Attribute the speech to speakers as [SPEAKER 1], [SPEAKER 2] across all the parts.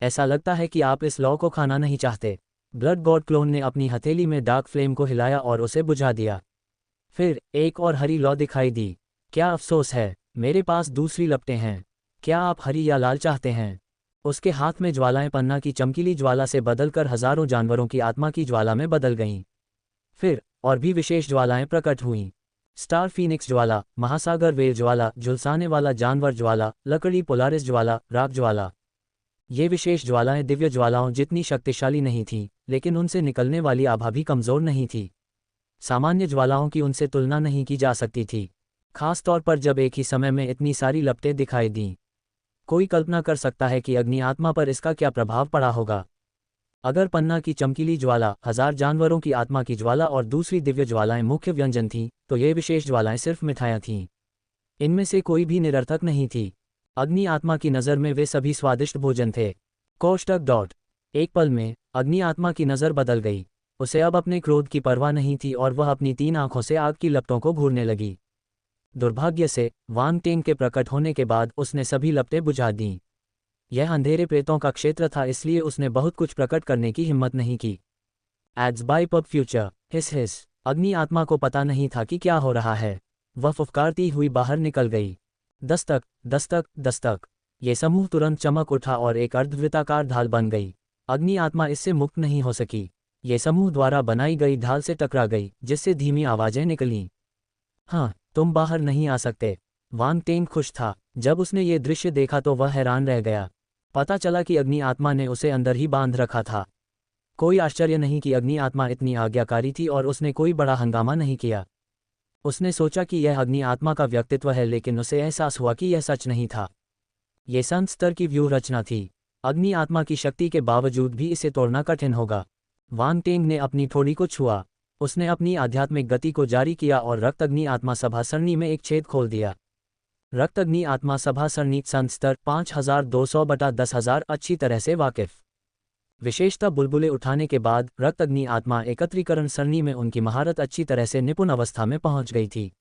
[SPEAKER 1] ऐसा लगता है कि आप इस लौ को खाना नहीं चाहते। ब्लड गॉड क्लोन ने अपनी हथेली में डार्क फ्लेम को हिलाया और उसे बुझा दिया। फिर एक और हरी लौ दिखाई दी। क्या अफसोस है, मेरे पास दूसरी लपटें हैं। क्या आप हरी या लाल चाहते हैं? उसके हाथ में ज्वालाएं पन्ना की चमकीली ज्वाला से बदलकर हजारों जानवरों की आत्मा की ज्वाला में बदल गईं। फिर और भी विशेष ज्वालाएं प्रकट हुईं। स्टार फीनिक्स ज्वाला, महासागर वेल ज्वाला, झुलसाने वाला जानवर ज्वाला, लकड़ी पोलारिस ज्वाला, राख ज्वाला। ये विशेष ज्वालाएं दिव्य ज्वालाओं जितनी शक्तिशाली नहीं थीं, लेकिन उनसे निकलने वाली आभा भी कमजोर नहीं थी। सामान्य ज्वालाओं की उनसे तुलना नहीं की जा सकती थी, खास तौर पर जब एक ही समय में इतनी सारी लपटें दिखाई दीं। कोई कल्पना कर सकता है कि अग्नि आत्मा पर इसका क्या प्रभाव पड़ा होगा। अगर पन्ना की चमकीली ज्वाला, हजार जानवरों की आत्मा की ज्वाला और दूसरी दिव्य ज्वालाएं मुख्य व्यंजन थीं, तो ये विशेष ज्वालाएं सिर्फ मिठाइयाँ थीं। इनमें से कोई भी निरर्थक नहीं थी। अग्नि आत्मा की नज़र में वे सभी स्वादिष्ट भोजन थे। कोष्टक एक पल में अग्नि आत्मा की नज़र बदल गई। उसे अब अपने क्रोध की परवाह नहीं थी और वह अपनी 3 आंखों से आग की लपटों को घूरने लगी। दुर्भाग्य से वांग टेंग के प्रकट होने के बाद उसने सभी लपटें बुझा दीं। यह अंधेरे प्रेतों का क्षेत्र था, इसलिए उसने बहुत कुछ प्रकट करने की हिम्मत नहीं की। एड्स बाय पब फ्यूचर हिस। अग्नि आत्मा को पता नहीं था कि क्या हो रहा है। वह फुफकारती हुई बाहर निकल गई। दस्तक दस्तक दस्तक। ये समूह तुरंत चमक उठा और एक अर्धवृत्ताकार ढाल बन गई। अग्नि आत्मा इससे मुक्त नहीं हो सकी। ये समूह द्वारा बनाई गई ढाल से टकरा गई, जिससे धीमी आवाजें निकलीं। हाँ, तुम बाहर नहीं आ सकते। वांग टेंग खुश था। जब उसने ये दृश्य देखा तो वह हैरान रह गया। पता चला कि अग्नि आत्मा ने उसे अंदर ही बांध रखा था। कोई आश्चर्य नहीं कि अग्नि आत्मा इतनी आज्ञाकारी थी और उसने कोई बड़ा हंगामा नहीं किया। उसने सोचा कि यह अग्नि आत्मा का व्यक्तित्व है, लेकिन उसे एहसास हुआ कि यह सच नहीं था। ये संत स्तर की व्यूह रचना थी। अग्नि आत्मा की शक्ति के बावजूद भी इसे तोड़ना कठिन होगा। वांग टेंग ने अपनी ठोड़ी को छुआ। उसने अपनी आध्यात्मिक गति को जारी किया और रक्त अग्नि आत्मा सभा सरणी में एक छेद खोल दिया। रक्त अग्नि आत्मा सभा सरणी संत स्तर 5200/10,000 अच्छी तरह से वाकिफ। विशेषता बुलबुले उठाने के बाद रक्त अग्नि आत्मा एकत्रीकरण सरणी में उनकी महारत अच्छी तरह से निपुण अवस्था में पहुंच गई थी।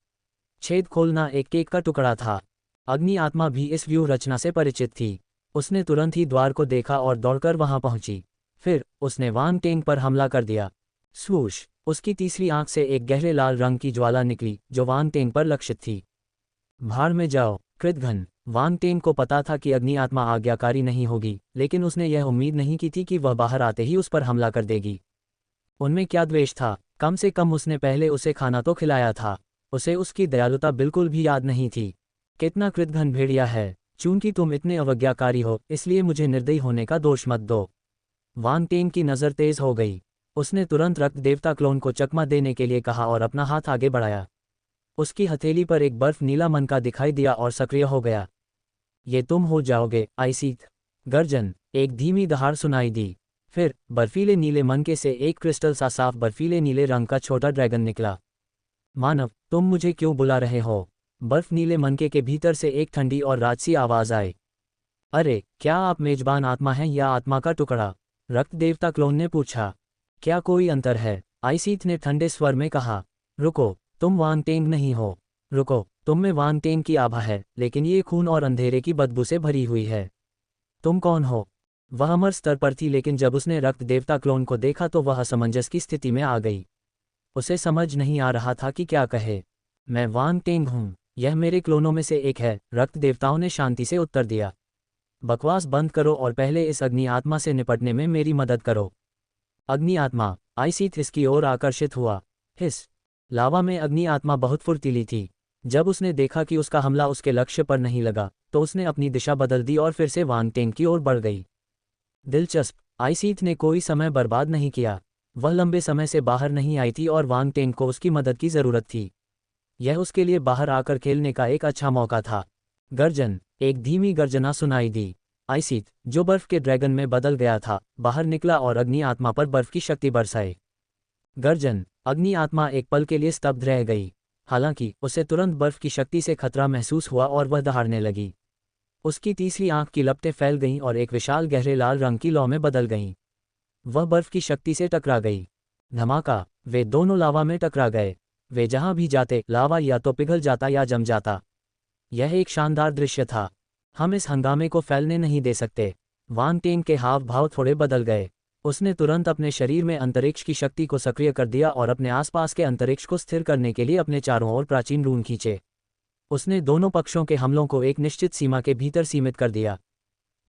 [SPEAKER 1] छेद खोलना एक केक का टुकड़ा था। अग्नि आत्मा भी इस व्यूह रचना से परिचित थी। उसने तुरंत ही द्वार को देखा और दौड़कर वहां पहुंची। फिर उसने वांग टेंग पर हमला कर दिया। स्वूश! उसकी तीसरी आंख से एक गहरे लाल रंग की ज्वाला निकली जो वांग टेंग पर लक्षित थी। भाड़ में जाओ कृतघ्न! वांग टेंग को पता था कि अग्नि आत्मा आज्ञाकारी नहीं होगी, लेकिन उसने यह उम्मीद नहीं की थी कि वह बाहर आते ही उस पर हमला कर देगी। उनमें क्या द्वेष था? कम से कम उसने पहले उसे खाना तो खिलाया था। उसे उसकी दयालुता बिल्कुल भी याद नहीं थी। कितना कृतघ्न भेड़िया है! चूंकि तुम इतने अवज्ञाकारी हो, इसलिए मुझे निर्दयी होने का दोष मत दो। वांग टेंग की नज़र तेज हो गई। उसने तुरंत रक्त देवता क्लोन को चकमा देने के लिए कहा और अपना हाथ आगे बढ़ाया। उसकी हथेली पर एक बर्फ नीला मनका दिखाई दिया और सक्रिय हो गया। ये तुम हो जाओगे आइसीथ! गर्जन! एक धीमी दहाड़ सुनाई दी। फिर बर्फीले नीले मनके से एक क्रिस्टल सा साफ बर्फीले नीले रंग का छोटा ड्रैगन निकला। मानव, तुम मुझे क्यों बुला रहे हो? बर्फ नीले मनके के भीतर से एक ठंडी और राजसी आवाज आई। अरे, क्या आप मेजबान आत्मा हैं या आत्मा का टुकड़ा? रक्त देवता क्लोन ने पूछा। क्या कोई अंतर है? आइसीथ ने ठंडे स्वर में कहा। रुको, तुम वांग टेंग नहीं हो। रुको, तुम में वांग टेंग की आभा है, लेकिन ये खून और अंधेरे की बदबू से भरी हुई है। तुम कौन हो? वह अमर स्तर पर थी, लेकिन जब उसने रक्त देवता क्लोन को देखा तो वह असमंजस की स्थिति में आ गई। उसे समझ नहीं आ रहा था कि क्या कहे। मैं वांग टेंग हूँ। यह मेरे क्लोनों में से एक है, रक्त देवताओं ने शांति से उत्तर दिया। बकवास बंद करो और पहले इस अग्नि आत्मा से निपटने में मेरी मदद करो। अग्नि आत्मा! आइसीथ इसकी ओर आकर्षित हुआ। हिस! लावा में अग्नि आत्मा बहुत फुर्तीली थी। जब उसने देखा कि उसका हमला उसके लक्ष्य पर नहीं लगा, तो उसने अपनी दिशा बदल दी और फिर से वांग टेंग की ओर बढ़ गई। दिलचस्प! आइसीथ ने कोई समय बर्बाद नहीं किया। वह लंबे समय से बाहर नहीं आई थी और वांग टेंग को उसकी मदद की जरूरत थी। यह उसके लिए बाहर आकर खेलने का एक अच्छा मौका था। गर्जन! एक धीमी गर्जना सुनाई दी। आइसीथ, जो बर्फ के ड्रैगन में बदल गया था, बाहर निकला और अग्नि आत्मा पर बर्फ की शक्ति बरसाई। गर्जन! अग्नि आत्मा एक पल के लिए स्तब्ध रह गई। हालांकि उसे तुरंत बर्फ की शक्ति से खतरा महसूस हुआ और वह दहाड़ने लगी। उसकी तीसरी आंख की लपटें फैल गईं और एक विशाल गहरे लाल रंग की लौ में बदल गईं। वह बर्फ की शक्ति से टकरा गई। धमाका! वे दोनों लावा में टकरा गए। वे जहां भी जाते, लावा या तो पिघल जाता या जम जाता। यह एक शानदार दृश्य था। हम इस हंगामे को फैलने नहीं दे सकते। वान टेंग के हाव भाव थोड़े बदल गए। उसने तुरंत अपने शरीर में अंतरिक्ष की शक्ति को सक्रिय कर दिया और अपने आसपास के अंतरिक्ष को स्थिर करने के लिए अपने चारों ओर प्राचीन रून खींचे। उसने दोनों पक्षों के हमलों को एक निश्चित सीमा के भीतर सीमित कर दिया।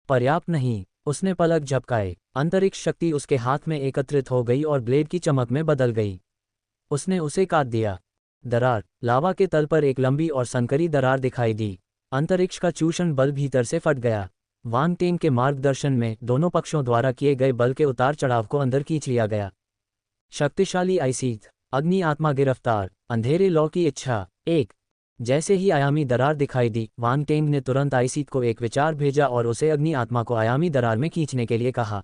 [SPEAKER 1] पर्याप्त नहीं, उसने पलक झपकाए। अंतरिक्ष शक्ति उसके हाथ में एकत्रित हो गई और ब्लेड की चमक में बदल गई। उसने उसे काट दिया। दरार, लावा के तल पर एक लंबी और संकरी दरार दिखाई दी। अंतरिक्ष का चूषण बल भीतर से फट गया। वान टेंग के मार्गदर्शन में दोनों पक्षों द्वारा किए गए बल के उतार चढ़ाव को अंदर खींच लिया गया। शक्तिशाली आइसीथ, अग्नि आत्मा गिरफ्तार, अंधेरे लौ की इच्छा। एक। जैसे ही आयामी दरार दिखाई दी, वान टेंग ने तुरंत आइसीथ को एक विचार भेजा और उसे अग्नि आत्मा को आयामी दरार में खींचने के लिए कहा।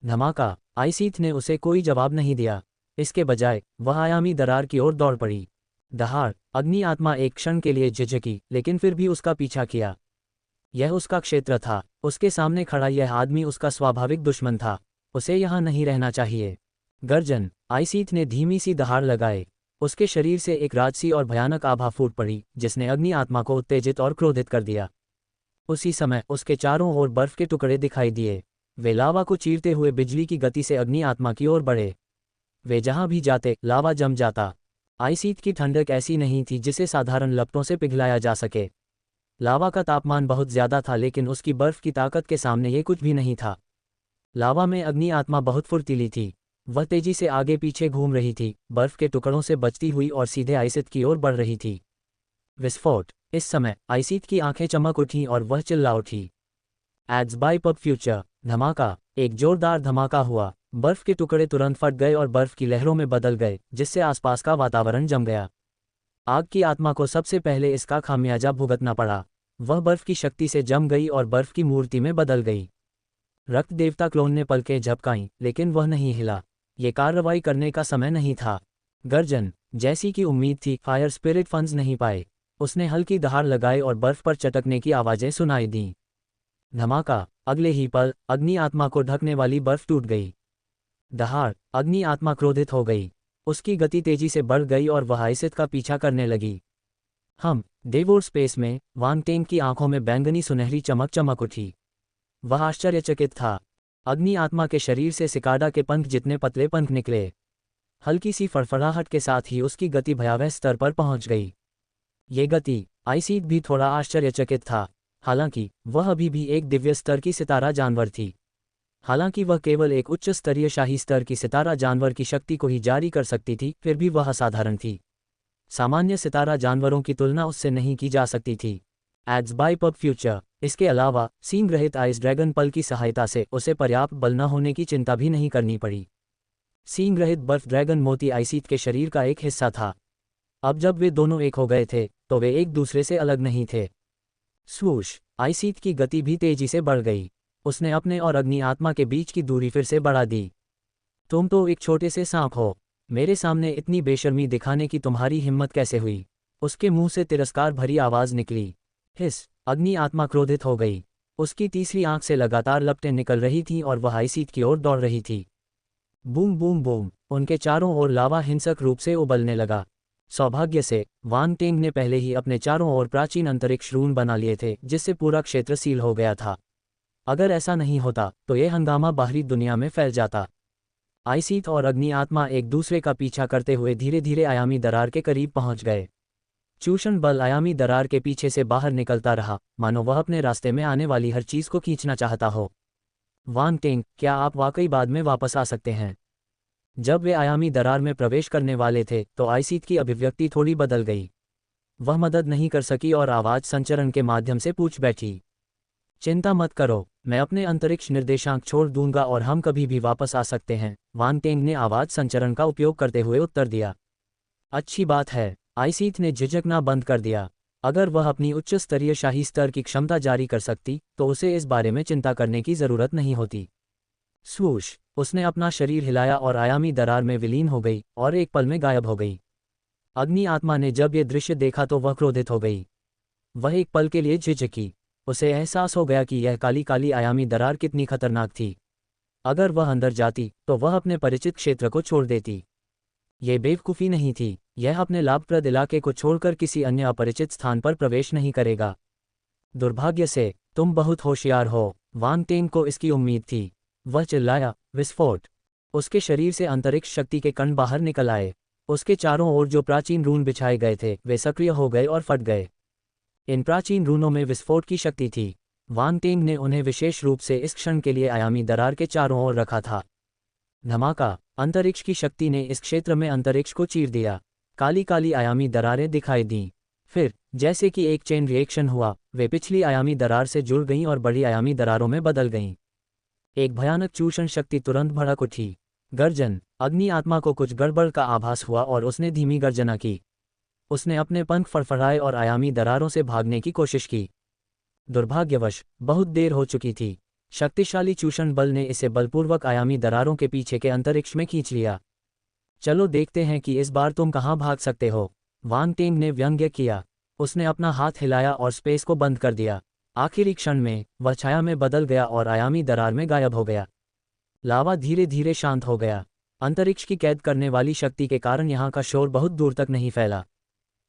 [SPEAKER 1] धमाका, आइसीथ ने उसे कोई जवाब नहीं दिया। इसके बजाय वह आयामी दरार की ओर दौड़ पड़ी। दहाड़, अग्नि आत्मा एक क्षण के लिए झिझकी, लेकिन फिर भी उसका पीछा किया। यह उसका क्षेत्र था। उसके सामने खड़ा यह आदमी उसका स्वाभाविक दुश्मन था। उसे यहाँ नहीं रहना चाहिए। गर्जन, आइसीथ ने धीमी सी दहाड़ लगाए। उसके शरीर से एक राजसी और भयानक आभा फूट पड़ी, जिसने अग्नि आत्मा को उत्तेजित और क्रोधित कर दिया। उसी समय उसके चारों ओर बर्फ के टुकड़े दिखाई दिए। वे लावा को चीरते हुए बिजली की गति से अग्नि आत्मा की ओर बढ़े। वे जहां भी जाते, लावा जम जाता। आइसीथ की ठंडक ऐसी नहीं थी जिसे साधारण लपटों से पिघलाया जा सके। लावा का तापमान बहुत ज्यादा था, लेकिन उसकी बर्फ की ताकत के सामने ये कुछ भी नहीं था। लावा में अग्नि आत्मा बहुत फुर्तीली थी। वह तेजी से आगे पीछे घूम रही थी, बर्फ के टुकड़ों से बचती हुई और सीधे आइसीथ की ओर बढ़ रही थी। विस्फोट, इस समय आइसीथ की आंखें चमक उठीं और वह चिल्ला उठी। Ads by pub future. धमाका, एक जोरदार धमाका हुआ। बर्फ के टुकड़े तुरंत फट गए और बर्फ की लहरों में बदल गए, जिससे आसपास का वातावरण जम गया। आग की आत्मा को सबसे पहले इसका खामियाजा भुगतना पड़ा। वह बर्फ की शक्ति से जम गई और बर्फ की मूर्ति में बदल गई। रक्त देवता क्लोन ने पलकें झपकाईं, लेकिन वह नहीं हिला। ये कार्रवाई करने का समय नहीं था। गर्जन, जैसी की उम्मीद थी, फायर स्पिरिट फंस नहीं पाए। उसने हल्की दहाड़ लगाई और बर्फ पर चटकने की आवाजें सुनाई दीं। धमाका, अगले ही पल अग्नि आत्मा को ढकने वाली बर्फ टूट गई। दहाड़, अग्नि आत्मा क्रोधित हो गई। उसकी गति तेजी से बढ़ गई और वह आइसीथ का पीछा करने लगी। देवोर स्पेस में वान टेंग की आंखों में बैंगनी सुनहरी चमक चमक उठी। वह आश्चर्यचकित था। अग्नि आत्मा के शरीर से सिकाडा के पंख जितने पतले पंख निकले। हल्की सी फड़फड़ाहट के साथ ही उसकी गति भयावह स्तर पर पहुंच गई। ये गति, आइसीथ भी थोड़ा आश्चर्यचकित था। हालांकि वह अभी भी एक दिव्य स्तर की सितारा जानवर थी। हालांकि वह केवल एक उच्च स्तरीय शाही स्तर की सितारा जानवर की शक्ति को ही जारी कर सकती थी, फिर भी वह असाधारण थी। सामान्य सितारा जानवरों की तुलना उससे नहीं की जा सकती थी। Ads by pub future. इसके अलावा सींग रहित आइस ड्रैगन पल की सहायता से उसे पर्याप्त बल न होने की चिंता भी नहीं करनी पड़ी। सींग रहित बर्फ ड्रैगन मोती आइसीथ के शरीर का एक हिस्सा था। अब जब वे दोनों एक हो गए थे, तो वे एक दूसरे से अलग नहीं थे। स्वूश, आइसीथ की गति भी तेजी से बढ़ गई। उसने अपने और अग्नि आत्मा के बीच की दूरी फिर से बढ़ा दी। तुम तो एक छोटे से सांप हो। मेरे सामने इतनी बेशर्मी दिखाने की तुम्हारी हिम्मत कैसे हुई? उसके मुंह से तिरस्कार भरी आवाज निकली। हिस, अग्नि आत्मा क्रोधित हो गई। उसकी तीसरी आंख से लगातार लपटें निकल रही थीं और वह आइसीथ की ओर दौड़ रही थी। बूम बूम बूम, उनके चारों ओर लावा हिंसक रूप से उबलने लगा। सौभाग्य से वान टेंग ने पहले ही अपने चारों ओर प्राचीन अंतरिक्ष रून बना लिए थे, जिससे पूरा क्षेत्र सील हो गया था। अगर ऐसा नहीं होता तो यह हंगामा बाहरी दुनिया में फैल जाता। आइसीथ और अग्नि आत्मा एक दूसरे का पीछा करते हुए धीरे धीरे आयामी दरार के करीब पहुंच गए। चूषण बल आयामी दरार के पीछे से बाहर निकलता रहा, मानो वह अपने रास्ते में आने वाली हर चीज को खींचना चाहता हो। वान टेंग, क्या आप वाकई बाद में वापस आ सकते हैं? जब वे आयामी दरार में प्रवेश करने वाले थे तो आइसीथ की अभिव्यक्ति थोड़ी बदल गई। वह मदद नहीं कर सकी और आवाज संचरण के माध्यम से पूछ बैठी। चिंता मत करो, मैं अपने अंतरिक्ष निर्देशांक छोड़ दूंगा और हम कभी भी वापस आ सकते हैं, वान टेंग ने आवाज संचरण का उपयोग करते हुए उत्तर दिया। अच्छी बात है, आइसीथ ने झिझकना बंद कर दिया। अगर वह अपनी उच्च स्तरीय शाही स्तर की क्षमता जारी कर सकती तो उसे इस बारे में चिंता करने की जरूरत नहीं होती। स्वूश, उसने अपना शरीर हिलाया और आयामी दरार में विलीन हो गई और एक पल में गायब हो गई। अग्नि आत्मा ने जब ये दृश्य देखा तो वह क्रोधित हो गई। वह एक पल के लिए झिझकी। उसे एहसास हो गया कि यह काली काली आयामी दरार कितनी खतरनाक थी। अगर वह अंदर जाती तो वह अपने परिचित क्षेत्र को छोड़ देती। यह बेवकूफ़ी नहीं थी, यह अपने लाभप्रद इलाके को छोड़कर किसी अन्य अपरिचित स्थान पर प्रवेश नहीं करेगा। दुर्भाग्य से तुम बहुत होशियार हो, वांग टेन को इसकी उम्मीद थी। वह चिल्लाया, विस्फोट। उसके शरीर से अंतरिक्ष शक्ति के कण बाहर निकल आए। उसके चारों ओर जो प्राचीन रून बिछाए गए थे वे सक्रिय हो गए और फट गए। इन प्राचीन रूनों में विस्फोट की शक्ति थी। वांग टेंग ने उन्हें विशेष रूप से इस क्षण के लिए आयामी दरार के चारों ओर रखा था। धमाका! अंतरिक्ष की शक्ति ने इस क्षेत्र में अंतरिक्ष को चीर दिया। काली काली आयामी दरारें दिखाई दीं। फिर जैसे कि एक चेन रिएक्शन हुआ, वे पिछली आयामी दरार से जुड़ गईं और बड़ी आयामी दरारों में बदल गईं। एक भयानक चूषण शक्ति तुरंत भड़क उठी। गर्जन! अग्नि आत्मा को कुछ गड़बड़ का आभास हुआ और उसने धीमी गर्जना की। उसने अपने पंख फड़फड़ाए और आयामी दरारों से भागने की कोशिश की। दुर्भाग्यवश बहुत देर हो चुकी थी। शक्तिशाली चूषण बल ने इसे बलपूर्वक आयामी दरारों के पीछे के अंतरिक्ष में खींच लिया। चलो देखते हैं कि इस बार तुम कहाँ भाग सकते हो, वांग टेंग ने व्यंग्य किया। उसने अपना हाथ हिलाया और स्पेस को बंद कर दिया। आखिरी क्षण में वह छाया में बदल गया और आयामी दरार में गायब हो गया। लावा धीरे धीरे शांत हो गया। अंतरिक्ष की कैद करने वाली शक्ति के कारण यहाँ का शोर बहुत दूर तक नहीं फैला।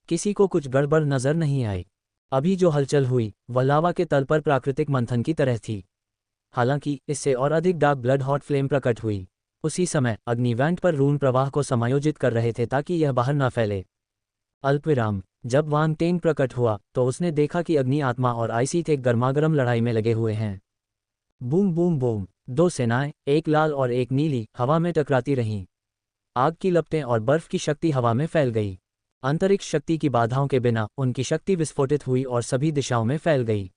[SPEAKER 1] किसी को कुछ गड़बड़ नजर नहीं आई। अभी जो हलचल हुई वह लावा के तल पर प्राकृतिक मंथन की तरह थी। हालांकि इससे और अधिक डार्क ब्लड हॉट फ्लेम प्रकट हुई। उसी समय अग्निवेंट पर रून प्रवाह को समायोजित कर रहे थे ताकि यह बाहर न फैले। अल्पविराम। जब वांग टेंग प्रकट हुआ तो उसने देखा कि अग्नि आत्मा और आइसीथ एक गर्मागर्म लड़ाई में लगे हुए हैं। Boom boom boom. दो सेनाएं, एक लाल और एक नीली, हवा में टकराती रहीं। आग की लपटें और बर्फ की शक्ति हवा में फैल गई। अंतरिक्ष शक्ति की बाधाओं के बिना उनकी शक्ति विस्फोटित हुई और सभी दिशाओं में फैल गई।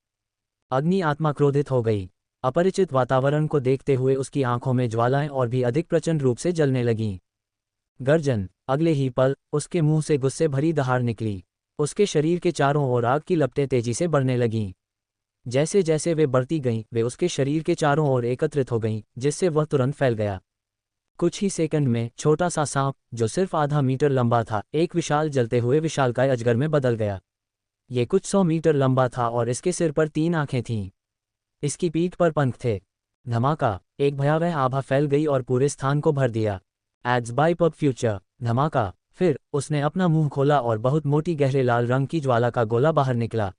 [SPEAKER 1] अग्नि आत्मा क्रोधित हो गई। अपरिचित वातावरण को देखते हुए उसकी आंखों में ज्वालाएं और भी अधिक प्रचंड रूप से जलने लगीं। गर्जन! अगले ही पल उसके मुंह से गुस्से भरी दहाड़ निकली। उसके शरीर के चारों ओर आग की लपटें तेजी से बढ़ने लगीं। जैसे जैसे वे बढ़ती गईं वे उसके शरीर के चारों ओर एकत्रित हो गईं, जिससे वह तुरंत फैल गया। कुछ ही सेकंड में छोटा सा सांप जो सिर्फ आधा मीटर लंबा था एक विशाल जलते हुए विशालकाय अजगर में बदल गया। ये कुछ 100 मीटर लंबा था और इसके सिर पर 3 आंखें थीं। इसकी पीठ पर पंख थे। धमाका! एक भयावह आभा फैल गई और पूरे स्थान को भर दिया। Ads by pub future. धमाका! फिर उसने अपना मुंह खोला और बहुत मोटी गहरे लाल रंग की ज्वाला का गोला बाहर निकला।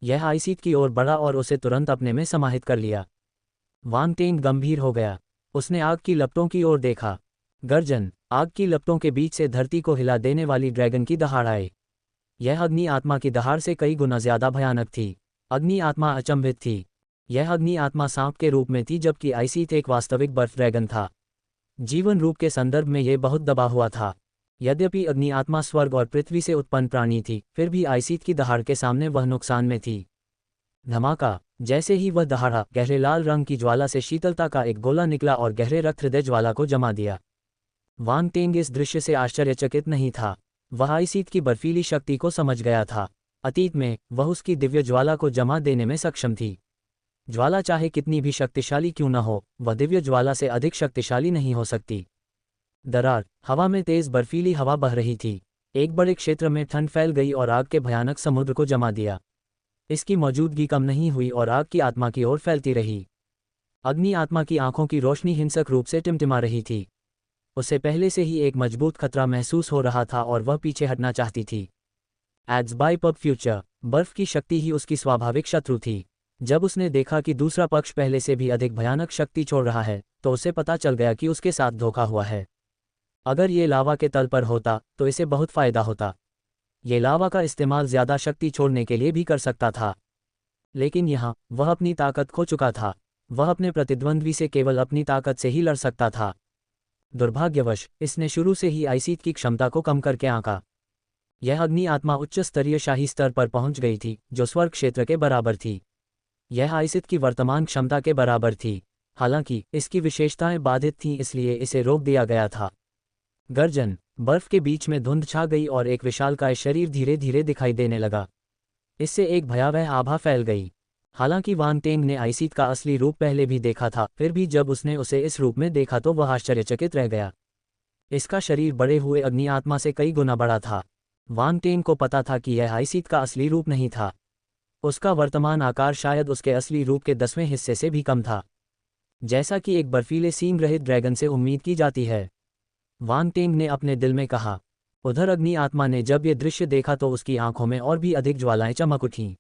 [SPEAKER 1] यह आइसीथ की ओर बढ़ा और उसे तुरंत अपने में समाहित कर लिया। वांग टेंग गंभीर हो गया। उसने आग की लपटों की ओर देखा। गर्जन! आग की लपटों के बीच से धरती को हिला देने वाली ड्रैगन की दहाड़ आई। यह अग्नि आत्मा की दहाड़ से कई गुना ज्यादा भयानक थी। अग्नि आत्मा अचंभित थी। यह अग्नि आत्मा सांप के रूप में थी जबकि आइसीथ एक वास्तविक बर्फ ड्रैगन था। जीवन रूप के संदर्भ में यह बहुत दबा हुआ था। यद्यपि अग्नि आत्मा स्वर्ग और पृथ्वी से उत्पन्न प्राणी थी, फिर भी आइसीथ की दहाड़ के सामने वह नुकसान में थी। धमाका! जैसे ही वह दहाड़ा, गहरे लाल रंग की ज्वाला से शीतलता का एक गोला निकला और गहरे रक्त हृदय ज्वाला को जमा दिया। वांग टेंग इस दृश्य से आश्चर्यचकित नहीं था। वह आइसीथ की बर्फीली शक्ति को समझ गया था। अतीत में वह उसकी दिव्य ज्वाला को जमा देने में सक्षम थी। ज्वाला चाहे कितनी भी शक्तिशाली क्यों न हो, वह दिव्य ज्वाला से अधिक शक्तिशाली नहीं हो सकती। दरार! हवा में तेज बर्फीली हवा बह रही थी। एक बड़े क्षेत्र में ठंड फैल गई और आग के भयानक समुद्र को जमा दिया। इसकी मौजूदगी कम नहीं हुई और आग की आत्मा की ओर फैलती रही। अग्नि आत्मा की आंखों की रोशनी हिंसक रूप से टिमटिमा रही थी। उसे पहले से ही एक मजबूत खतरा महसूस हो रहा था और वह पीछे हटना चाहती थी। Ads by pub future. बर्फ की शक्ति ही उसकी स्वाभाविक शत्रु थी। जब उसने देखा कि दूसरा पक्ष पहले से भी अधिक भयानक शक्ति छोड़ रहा है तो उसे पता चल गया कि उसके साथ धोखा हुआ है। अगर ये लावा के तल पर होता तो इसे बहुत फायदा होता। ये लावा का इस्तेमाल ज्यादा शक्ति छोड़ने के लिए भी कर सकता था, लेकिन यहाँ वह अपनी ताकत खो चुका था। वह अपने प्रतिद्वंद्वी से केवल अपनी ताकत से ही लड़ सकता था। दुर्भाग्यवश इसने शुरू से ही आइसीथ की क्षमता को कम करके आंका। यह अग्नि आत्मा उच्च स्तरीय शाही स्तर पर पहुंच गई थी जो स्वर्ग क्षेत्र के बराबर थी। यह आइसीथ की वर्तमान क्षमता के बराबर थी। हालांकि इसकी विशेषताएं बाधित थीं, इसलिए इसे रोक दिया गया था। गर्जन! बर्फ के बीच में धुंध छा गई और एक विशालकाय शरीर धीरे धीरे दिखाई देने लगा। इससे एक भयावह आभा फैल गई। हालांकि वांग टेंग ने आइसीथ का असली रूप पहले भी देखा था, फिर भी जब उसने उसे इस रूप में देखा तो वह आश्चर्यचकित रह गया। इसका शरीर बड़े हुए अग्नि आत्मा से कई गुना बड़ा था। वांग टेंग को पता था कि यह आइसीथ का असली रूप नहीं था। उसका वर्तमान आकार शायद उसके असली रूप के 10वें हिस्से से भी कम था, जैसा कि एक बर्फीले सींग रहित ड्रैगन से उम्मीद की जाती है। वांग टेंग ने अपने दिल में कहा। उधर अग्नि आत्मा ने जब ये दृश्य देखा तो उसकी आंखों में और भी अधिक ज्वालाएं चमक उठीं।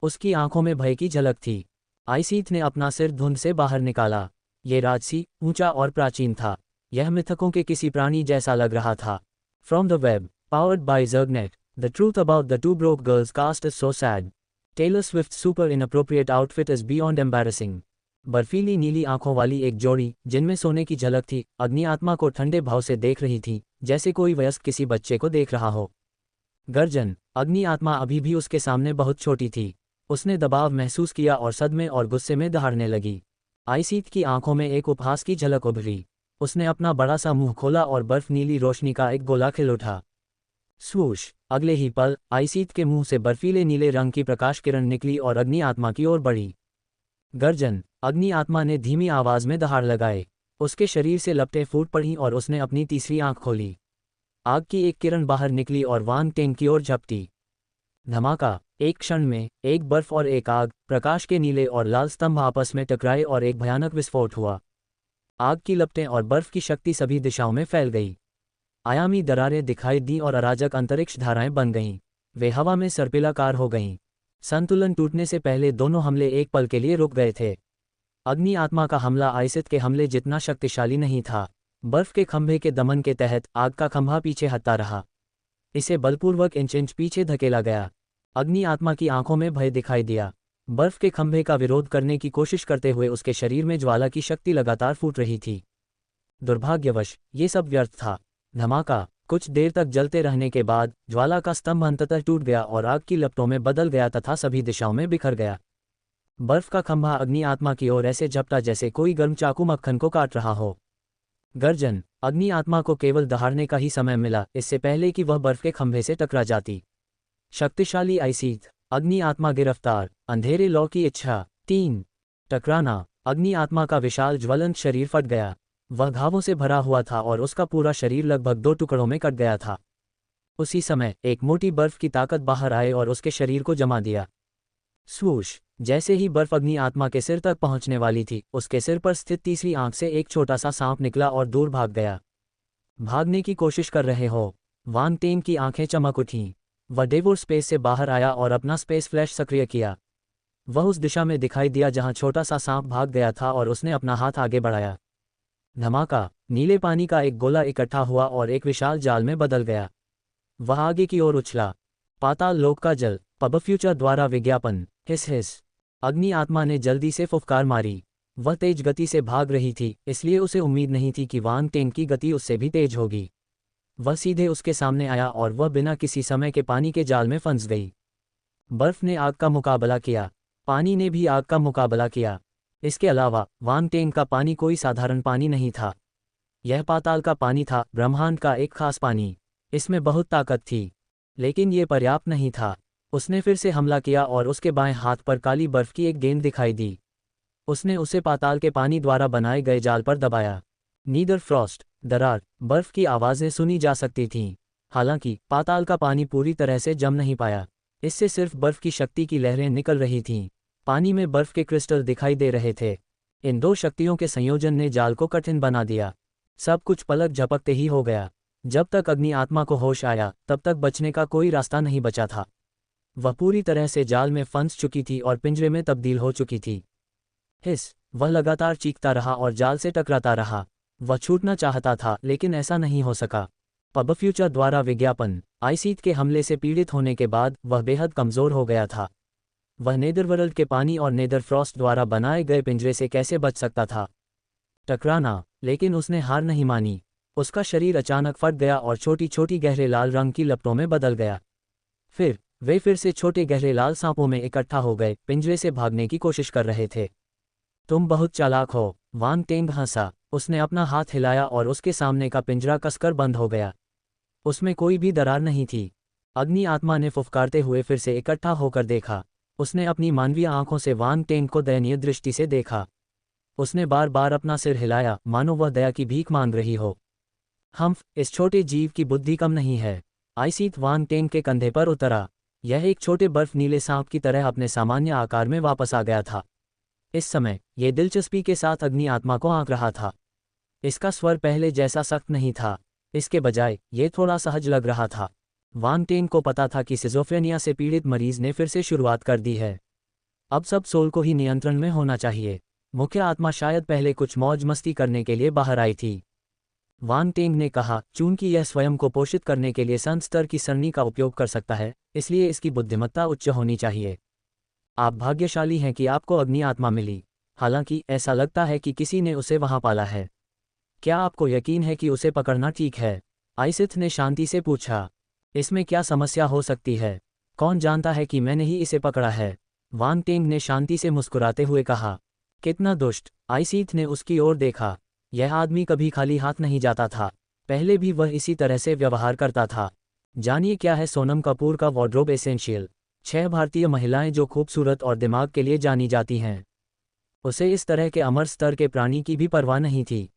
[SPEAKER 1] उसकी आंखों में भय की झलक थी। आइसीथ ने अपना सिर धुंध से बाहर निकाला। ये राजसी, ऊंचा और प्राचीन था। यह मिथकों के किसी प्राणी जैसा लग रहा था। From the web, powered by Zergnet, the truth about the two broke girls cast is so sad. Taylor Swift super inappropriate outfit is beyond embarrassing. बर्फीली नीली आंखों वाली एक जोड़ी, जिनमें सोने की झलक थी, अग्नि आत्मा को ठंडे भाव से देख रही थी, जैसे कोई वयस्क किसी बच्चे को देख रहा हो। गर्जन। अग्नि आत्मा अभी भी उसके सामने बहुत छोटी थी। उसने दबाव महसूस किया और सदमे और गुस्से में दहाड़ने लगी। आइसीथ की आंखों में एक उपहास की झलक उभरी। उसने अपना बड़ा सा मुंह खोला और बर्फ नीली रोशनी का एक गोला खिल उठा। स्वूश! अगले ही पल आइसीथ के मुंह से बर्फीले नीले रंग की प्रकाश किरण निकली और अग्नि आत्मा की ओर बढ़ी। गर्जन। अग्नि आत्मा ने धीमी आवाज में दहाड़ लगाए। उसके शरीर से लपटें फूट पड़ीं और उसने अपनी तीसरी आंख खोली। आग की एक किरण बाहर निकली और वांग टेंग की ओर झपटी। धमाका! एक क्षण में एक बर्फ और एक आग, प्रकाश के नीले और लाल स्तंभ आपस में टकराए और एक भयानक विस्फोट हुआ। आग की लपटें और बर्फ की शक्ति सभी दिशाओं में फैल गई। आयामी दरारें दिखाई दी और अराजक अंतरिक्ष धाराएं बन गईं। वे हवा में सर्पिलाकार हो गईं। संतुलन टूटने से पहले दोनों हमले एक पल के लिए रुक गए थे। अग्नि आत्मा का हमला आइसिथ के हमले जितना शक्तिशाली नहीं था। बर्फ के खंभे के दमन के तहत आग का खंभा पीछे हटता रहा। इसे बलपूर्वक इंच पीछे धकेला गया। अग्नि आत्मा की आंखों में भय दिखाई दिया। बर्फ के खंभे का विरोध करने की कोशिश करते हुए उसके शरीर में ज्वाला की शक्ति लगातार फूट रही थी। दुर्भाग्यवश ये सब व्यर्थ था। धमाका! कुछ देर तक जलते रहने के बाद ज्वाला का स्तंभ अंततः टूट गया और आग की लपटों में बदल गया तथा सभी दिशाओं में बिखर गया। बर्फ का खंभा अग्नि आत्मा की ओर ऐसे झपटा जैसे कोई गर्म चाकू मक्खन को काट रहा हो। गर्जन। अग्नि आत्मा को केवल दहाड़ने का ही समय मिला, इससे पहले कि वह बर्फ के खंभे से टकरा जाती। शक्तिशाली आइसीथ। अग्नि आत्मा गिरफ्तार। अंधेरे लौ की इच्छा। 3 टकराना। अग्नि आत्मा का विशाल ज्वलंत शरीर फट गया। वह घावों से भरा हुआ था और उसका पूरा शरीर लगभग 2 टुकड़ों में कट गया था। उसी समय एक मोटी बर्फ की ताकत बाहर आए और उसके शरीर को जमा दिया। स्वूश! जैसे ही बर्फ अग्नि आत्मा के सिर तक पहुंचने वाली थी, उसके सिर पर स्थित तीसरी आंख से एक छोटा सा सांप निकला और दूर भाग गया। भागने की कोशिश कर रहे हो? वांग टेंग की आंखें चमक उठीं। वह डेवोर स्पेस से बाहर आया और अपना स्पेस फ्लैश सक्रिय किया। वह उस दिशा में दिखाई दिया जहां छोटा सा सांप भाग गया था और उसने अपना हाथ आगे बढ़ाया। धमाका! नीले पानी का एक गोला इकट्ठा हुआ और एक विशाल जाल में बदल गया। वह आगे की ओर उछला। पाताल लोक का जल। पब फ्यूचर द्वारा विज्ञापन। हिस हिस! अग्नि आत्मा ने जल्दी से फुफकार मारी। वह तेज गति से भाग रही थी, इसलिए उसे उम्मीद नहीं थी कि वांग टेंग की गति उससे भी तेज होगी। वह सीधे उसके सामने आया और वह बिना किसी समय के पानी के जाल में फंस गई। बर्फ ने आग का मुकाबला किया। पानी ने भी आग का मुकाबला किया। इसके अलावा वांग टेंग का पानी कोई साधारण पानी नहीं था। यह पाताल का पानी था, ब्रह्मांड का एक खास पानी। इसमें बहुत ताकत थी। लेकिन ये पर्याप्त नहीं था। उसने फिर से हमला किया और उसके बाएं हाथ पर काली बर्फ की एक गेंद दिखाई दी। उसने उसे पाताल के पानी द्वारा बनाए गए जाल पर दबाया। नीदर फ्रॉस्ट, दरार, बर्फ की आवाज़ें सुनी जा सकती थीं। हालांकि पाताल का पानी पूरी तरह से जम नहीं पाया। इससे सिर्फ बर्फ की शक्ति की लहरें निकल रही थीं। पानी में बर्फ के क्रिस्टल दिखाई दे रहे थे। इन दो शक्तियों के संयोजन ने जाल को कठिन बना दिया। सब कुछ पलक झपकते ही हो गया। जब तक अग्नि आत्मा को होश आया, तब तक बचने का कोई रास्ता नहीं बचा था। वह पूरी तरह से जाल में फंस चुकी थी और पिंजरे में तब्दील हो चुकी थी। हिस! वह लगातार चीखता रहा और जाल से टकराता रहा। वह छूटना चाहता था, लेकिन ऐसा नहीं हो सका। पब फ्यूचर द्वारा विज्ञापन। आइसीथ के हमले से पीड़ित होने के बाद वह बेहद कमज़ोर हो गया था। वह नेदरवर्ल्ड के पानी और नेदर फ्रॉस्ट द्वारा बनाए गए पिंजरे से कैसे बच सकता था? टकराना। लेकिन उसने हार नहीं मानी। उसका शरीर अचानक फट गया और छोटी छोटी गहरे लाल रंग की लपटों में बदल गया। फिर वे फिर से छोटे गहरे लाल सांपों में इकट्ठा हो गए, पिंजरे से भागने की कोशिश कर रहे थे। तुम बहुत चालाक हो, वांग टेंग हंसा। उसने अपना हाथ हिलाया और उसके सामने का पिंजरा कसकर बंद हो गया। उसमें कोई भी दरार नहीं थी। अग्नि आत्मा ने फुफकारते हुए फिर से इकट्ठा होकर देखा। उसने अपनी मानवीय आंखों से वांग टेंग को दयनीय दृष्टि से देखा। उसने बार बार अपना सिर हिलाया, मानो वह दया की भीख मांग रही हो। इस छोटे जीव की बुद्धि कम नहीं है। आइसीथ वांग टेंग के कंधे पर उतरा। यह एक छोटे बर्फ नीले सांप की तरह अपने सामान्य आकार में वापस आ गया था। इस समय ये दिलचस्पी के साथ अग्नि आत्मा को आंक रहा था। इसका स्वर पहले जैसा सख्त नहीं था। इसके बजाय ये थोड़ा सहज लग रहा था। वांग टेंग को पता था कि सिजोफ्रेनिया से पीड़ित मरीज ने फिर से शुरुआत कर दी है। अब सब सोल को ही नियंत्रण में होना चाहिए। मुख्य आत्मा शायद पहले कुछ मौज मस्ती करने के लिए बाहर आई थी। वांग टेंग ने कहा, चूंकि यह स्वयं को पोषित करने के लिए संत स्तर की सरणी का उपयोग कर सकता है, इसलिए इसकी बुद्धिमत्ता उच्च होनी चाहिए। आप भाग्यशाली हैं कि आपको अग्नि आत्मा मिली। हालांकि ऐसा लगता है कि किसी ने उसे वहां पाला है। क्या आपको यकीन है कि उसे पकड़ना ठीक है? आइसिथ ने शांति से पूछा। इसमें क्या समस्या हो सकती है? कौन जानता है कि मैंने ही इसे पकड़ा है? वांग टेंग ने शांति से मुस्कुराते हुए कहा। कितना दुष्ट! आइसिथ ने उसकी ओर देखा। यह आदमी कभी खाली हाथ नहीं जाता था। पहले भी वह इसी तरह से व्यवहार करता था। जानिए क्या है सोनम कपूर का वार्डरोब एसेंशियल। 6 भारतीय महिलाएं जो खूबसूरत और दिमाग के लिए जानी जाती हैं। उसे इस तरह के अमर स्तर के प्राणी की भी परवाह नहीं थी।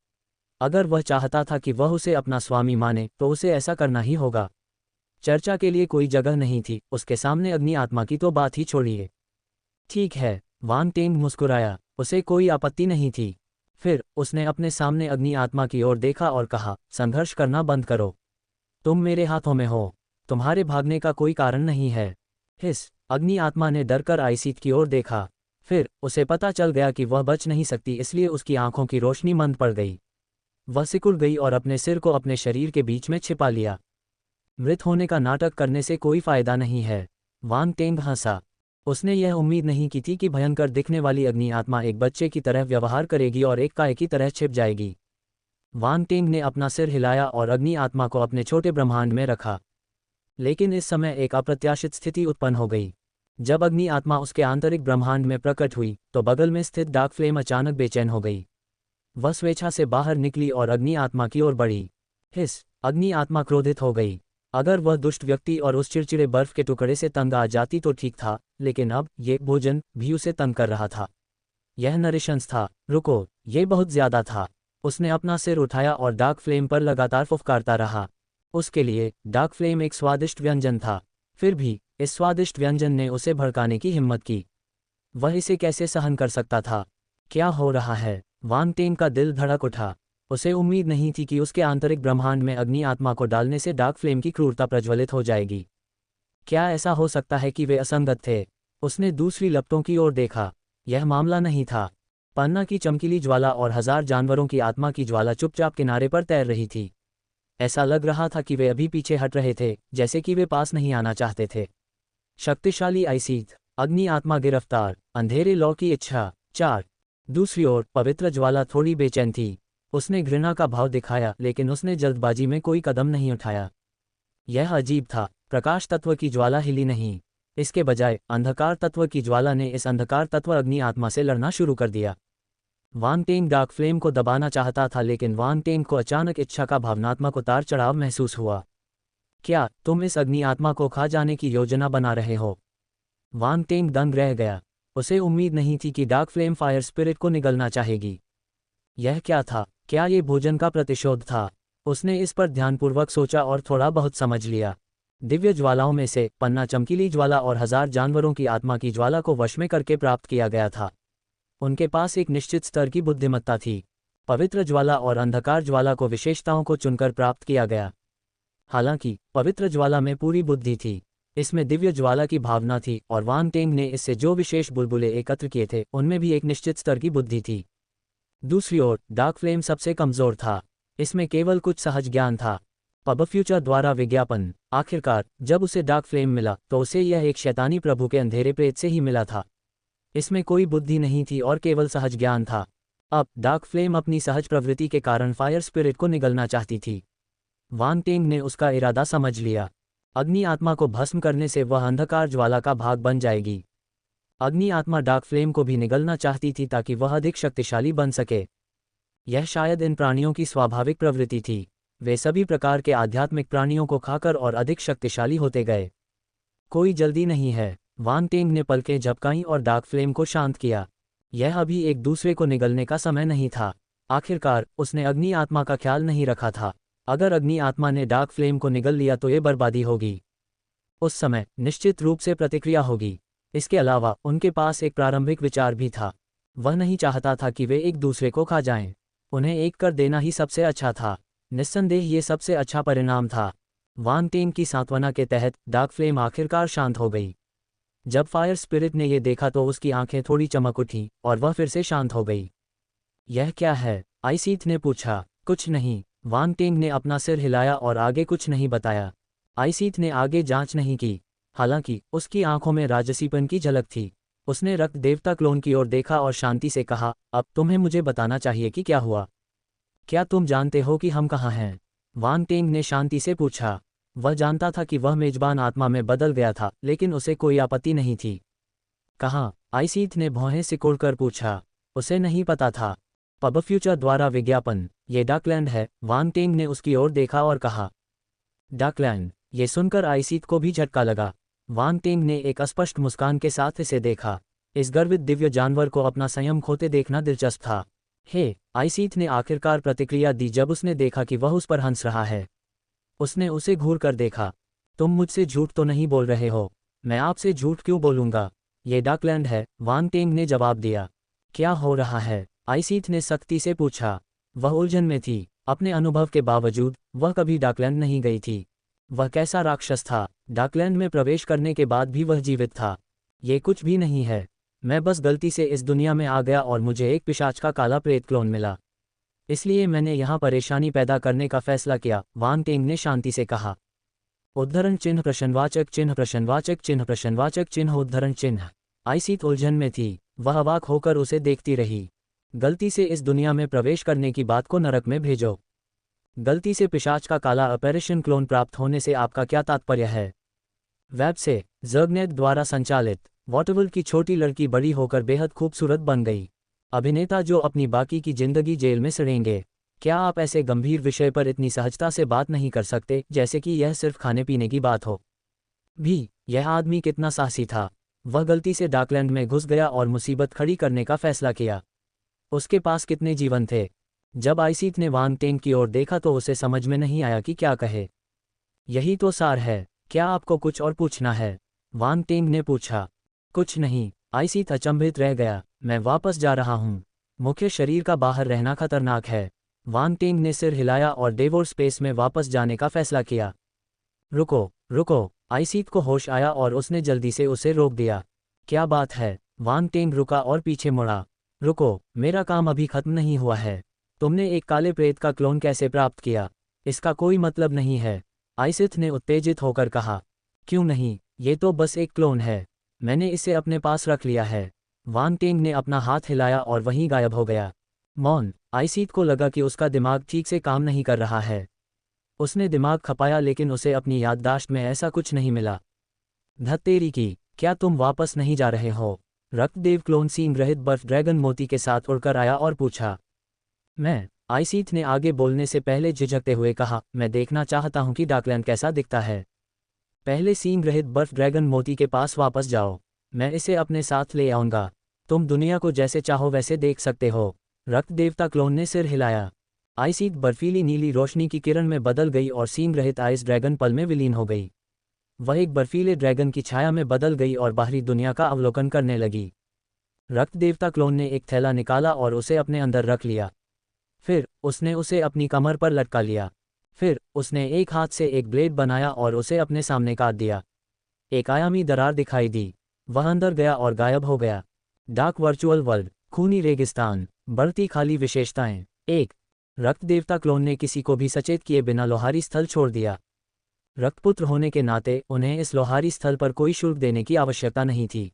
[SPEAKER 1] अगर वह चाहता था कि वह उसे अपना स्वामी माने तो उसे ऐसा करना ही होगा। चर्चा के लिए कोई जगह नहीं थी, उसके सामने अग्नि आत्मा की तो बात ही छोड़िए। ठीक है, वांग टेंग मुस्कुराया, उसे कोई आपत्ति नहीं थी। फिर उसने अपने सामने अग्नि आत्मा की ओर देखा और कहा, संघर्ष करना बंद करो। तुम मेरे हाथों में हो, तुम्हारे भागने का कोई कारण नहीं है। हिस! अग्नि आत्मा ने डरकर आइसिथ की ओर देखा। फिर उसे पता चल गया कि वह बच नहीं सकती, इसलिए उसकी आंखों की रोशनी मंद पड़ गई। वह सिकुड़ गई और अपने सिर को अपने शरीर के बीच में छिपा लिया। मृत होने का नाटक करने से कोई फायदा नहीं है। वांग टेंग हंसा। उसने यह उम्मीद नहीं की थी कि भयंकर दिखने वाली अग्नि आत्मा एक बच्चे की तरह व्यवहार करेगी और एक काय की तरह छिप जाएगी। वांग टेंग ने अपना सिर हिलाया और अग्नि आत्मा को अपने छोटे ब्रह्मांड में रखा। लेकिन इस समय एक अप्रत्याशित स्थिति उत्पन्न हो गई। जब अग्नि आत्मा उसके आंतरिक ब्रह्मांड में प्रकट हुई तो बगल में स्थित डार्क फ्लेम अचानक बेचैन हो गई। वह स्वेच्छा से बाहर निकली और अग्नि आत्मा की ओर बढ़ी। हिस! अग्नि आत्मा क्रोधित हो गई। अगर वह दुष्ट व्यक्ति और उस चिड़चिड़े बर्फ के टुकड़े से तंग आ जाती तो ठीक था, लेकिन अब ये भोजन भी उसे तंग कर रहा था। यह नरिशंस था। रुको, ये बहुत ज्यादा था। उसने अपना सिर उठाया और डार्क फ्लेम पर लगातार फुफकारता रहा। उसके लिए डार्क फ्लेम एक स्वादिष्ट व्यंजन था। फिर भी इस स्वादिष्ट व्यंजन ने उसे भड़काने की हिम्मत की। वह इसे कैसे सहन कर सकता था? क्या हो रहा है? वांग टेंग का दिल धड़क उठा। उसे उम्मीद नहीं थी कि उसके आंतरिक ब्रह्मांड में अग्नि आत्मा को डालने से डार्क फ्लेम की क्रूरता प्रज्वलित हो जाएगी। क्या ऐसा हो सकता है कि वे असंगत थे? उसने दूसरी लपटों की ओर देखा। यह मामला नहीं था। पन्ना की चमकीली ज्वाला और 1000 जानवरों की आत्मा की ज्वाला चुपचाप किनारे पर तैर रही थी। ऐसा लग रहा था कि वे अभी पीछे हट रहे थे, जैसे कि वे पास नहीं आना चाहते थे। शक्तिशाली आइसीथ, अग्नि आत्मा गिरफ्तार, अंधेरे लौ की इच्छा। 4। दूसरी ओर पवित्र ज्वाला थोड़ी बेचैन थी। उसने घृणा का भाव दिखाया, लेकिन उसने जल्दबाजी में कोई कदम नहीं उठाया। यह अजीब था। प्रकाश तत्व की ज्वाला हिली नहीं। इसके बजाय अंधकार तत्व की ज्वाला ने इस अंधकार तत्व अग्नि आत्मा से लड़ना शुरू कर दिया। वांग टेंग डार्क फ्लेम को दबाना चाहता था, लेकिन वांग टेंग को अचानक इच्छा का भावनात्मक उतार चढ़ाव महसूस हुआ। क्या तुम इस अग्नि आत्मा को खा जाने की योजना बना रहे हो? वांग टेंग दंग रह गया। उसे उम्मीद नहीं थी कि डार्क फ्लेम फायर स्पिरिट को निगलना चाहेगी। यह क्या था? क्या ये भोजन का प्रतिशोध था? उसने इस पर ध्यानपूर्वक सोचा और थोड़ा बहुत समझ लिया। दिव्य ज्वालाओं में से पन्ना चमकीली ज्वाला और 1000 जानवरों की आत्मा की ज्वाला को वश में करके प्राप्त किया गया था। उनके पास एक निश्चित स्तर की बुद्धिमत्ता थी। पवित्र ज्वाला और अंधकार ज्वाला को विशेषताओं को चुनकर प्राप्त किया गया। हालांकि पवित्र ज्वाला में पूरी बुद्धि थी, इसमें दिव्य ज्वाला की भावना थी, और वांग टेंग ने इससे जो विशेष बुलबुले एकत्र किए थे उनमें भी एक निश्चित स्तर की बुद्धि थी। दूसरी ओर डार्क फ्लेम सबसे कमजोर था। इसमें केवल कुछ सहज ज्ञान था। पब फ्यूचर द्वारा विज्ञापन। आखिरकार जब उसे डार्क फ्लेम मिला तो उसे यह एक शैतानी प्रभु के अंधेरे प्रेत से ही मिला था। इसमें कोई बुद्धि नहीं थी और केवल सहज ज्ञान था। अब डार्क फ्लेम अपनी सहज प्रवृत्ति के कारण फायर स्पिरिट को निगलना चाहती थी। वांग टेंग ने उसका इरादा समझ लिया। अग्नि आत्मा को भस्म करने से वह अंधकार ज्वाला का भाग बन जाएगी। अग्नि आत्मा डार्क फ्लेम को भी निगलना चाहती थी ताकि वह अधिक शक्तिशाली बन सके। यह शायद इन प्राणियों की स्वाभाविक प्रवृत्ति थी। वे सभी प्रकार के आध्यात्मिक प्राणियों को खाकर और अधिक शक्तिशाली होते गए। कोई जल्दी नहीं है। वांग टेंग ने पलकें झपकाईं और डार्क फ्लेम को शांत किया। यह अभी एक दूसरे को निगलने का समय नहीं था। आखिरकार उसने अग्नि आत्मा का ख्याल नहीं रखा था। अगर अग्नि आत्मा ने डार्क फ्लेम को निगल लिया तो ये बर्बादी होगी। उस समय निश्चित रूप से प्रतिक्रिया होगी। इसके अलावा उनके पास एक प्रारंभिक विचार भी था। वह नहीं चाहता था कि वे एक दूसरे को खा जाएं। उन्हें एक कर देना ही सबसे अच्छा था। निस्संदेह ये सबसे अच्छा परिणाम था। वांग टेंग की सांत्वना के तहत डार्क फ्लेम आखिरकार शांत हो गई। जब फायर स्पिरिट ने ये देखा तो उसकी आंखें थोड़ी चमक उठी और वह फिर से शांत हो गई। यह क्या है? आइसीथ ने पूछा। कुछ नहीं, वांग टेंग ने अपना सिर हिलाया और आगे कुछ नहीं बताया। आइसीथ ने आगे जांच नहीं की, हालांकि उसकी आंखों में राजसीपन की झलक थी। उसने रक्त देवता क्लोन की ओर देखा और शांति से कहा, अब तुम्हें मुझे बताना चाहिए कि क्या हुआ। क्या तुम जानते हो कि हम कहाँ हैं? वांग टेंग ने शांति से पूछा। वह जानता था कि वह मेजबान आत्मा में बदल गया था, लेकिन उसे कोई आपत्ति नहीं थी। कहाँ? आइसीथ ने भौहें सिकोड़कर पूछा। उसे नहीं पता था। पब फ्यूचर द्वारा विज्ञापन, ये डकलैंड है। वांग टेंग ने उसकी ओर देखा और कहा। डकलैंड? ये सुनकर आइसीथ को भी झटका लगा। वांग टेंग ने एक अस्पष्ट मुस्कान के साथ इसे देखा। इस गर्वित दिव्य जानवर को अपना संयम खोते देखना दिलचस्प था। हे, आइसीथ ने आखिरकार प्रतिक्रिया दी जब उसने देखा कि वह उस पर हंस रहा है। उसने उसे घूर कर देखा। तुम मुझसे झूठ तो नहीं बोल रहे हो? मैं आपसे झूठ क्यों बोलूंगा? ये डकलैंड है, वांग टेंग ने जवाब दिया। क्या हो रहा है? आइसीथ ने सख्ती से पूछा। वह उलझन में थी। अपने अनुभव के बावजूद वह कभी डकलैंड नहीं गई थी। वह कैसा राक्षस था? डकलैंड में प्रवेश करने के बाद भी वह जीवित था। ये कुछ भी नहीं है। मैं बस गलती से इस दुनिया में आ गया और मुझे एक पिशाच का काला प्रेत क्लोन मिला, इसलिए मैंने यहाँ परेशानी पैदा करने का फैसला किया, वांग टेंग ने शांति से कहा। उद्धरण चिन्ह प्रश्नवाचक चिन्ह प्रश्नवाचक चिन्ह प्रश्नवाचक चिन्ह उद्धरण चिन्ह। आइसीथ उलझन में थी। वह अवाक होकर उसे देखती रही। गलती से इस दुनिया में प्रवेश करने की बात को नरक में भेजो। गलती से पिशाच का काला ऑपरेशन क्लोन प्राप्त होने से आपका क्या तात्पर्य है? वेब से ज़र्गनेट द्वारा संचालित। वॉटरवुल की छोटी लड़की बड़ी होकर बेहद खूबसूरत बन गई। अभिनेता जो अपनी बाकी की जिंदगी जेल में सड़ेंगे। क्या आप ऐसे गंभीर विषय पर इतनी सहजता से बात नहीं कर सकते, जैसे कि यह सिर्फ खाने पीने की बात हो? भी यह आदमी कितना साहसी था। वह गलती से डकलैंड में घुस गया और मुसीबत खड़ी करने का फैसला किया। उसके पास कितने जीवन थे? जब आइसीथ ने वांग टेंग की ओर देखा तो उसे समझ में नहीं आया कि क्या कहे। यही तो सार है। क्या आपको कुछ और पूछना है? वांग टेंग ने पूछा। कुछ नहीं। आइसीथ अचंभित रह गया। मैं वापस जा रहा हूँ। मुख्य शरीर का बाहर रहना खतरनाक है। वांग टेंग ने सिर हिलाया और डेवोर स्पेस में वापस जाने का फैसला किया। रुको, रुको। आइसीथ को होश आया और उसने जल्दी से उसे रोक दिया। क्या बात है? वांग टेंग रुका और पीछे मुड़ा। रुको, मेरा काम अभी खत्म नहीं हुआ है। तुमने एक काले प्रेत का क्लोन कैसे प्राप्त किया? इसका कोई मतलब नहीं है, आइसीथ ने उत्तेजित होकर कहा। क्यों नहीं, ये तो बस एक क्लोन है। मैंने इसे अपने पास रख लिया है। वांग टेंग ने अपना हाथ हिलाया और वहीं गायब हो गया। मौन। आइसीथ को लगा कि उसका दिमाग ठीक से काम नहीं कर रहा है। उसने दिमाग खपाया लेकिन उसे अपनी याददाश्त में ऐसा कुछ नहीं मिला। धत्तेरी की, क्या तुम वापस नहीं जा रहे हो? रक्तदेव क्लोन सींग रहित बर्फ ड्रैगन मोती के साथ उड़कर आया और पूछा। मैं, आइसीथ ने आगे बोलने से पहले झिझकते हुए कहा, मैं देखना चाहता हूं कि डकलैंड कैसा दिखता है। पहले सींग रहित बर्फ ड्रैगन मोती के पास वापस जाओ। मैं इसे अपने साथ ले आऊंगा। तुम दुनिया को जैसे चाहो वैसे देख सकते हो। रक्त देवता क्लोन ने सिर हिलाया। आइसीथ बर्फीली नीली रोशनी की किरण में बदल गई और सींग रहित आइस ड्रैगन पल में विलीन हो गई। वह एक बर्फीले ड्रैगन की छाया में बदल गई और बाहरी दुनिया का अवलोकन करने लगी। रक्त देवता क्लोन ने एक थैला निकाला और उसे अपने अंदर रख लिया। फिर उसने उसे अपनी कमर पर लटका लिया। फिर उसने एक हाथ से एक ब्लेड बनाया और उसे अपने सामने काट दिया। एक आयामी दरार दिखाई दी। वह अंदर गया और गायब हो गया। डार्क वर्चुअल वर्ल्ड, खूनी रेगिस्तान, बढ़ती खाली विशेषताएं। एक, रक्त देवता क्लोन ने किसी को भी सचेत किए बिना लोहारी स्थल छोड़ दिया। रक्तपुत्र होने के नाते उन्हें इस लोहारी स्थल पर कोई शुल्क देने की आवश्यकता नहीं थी।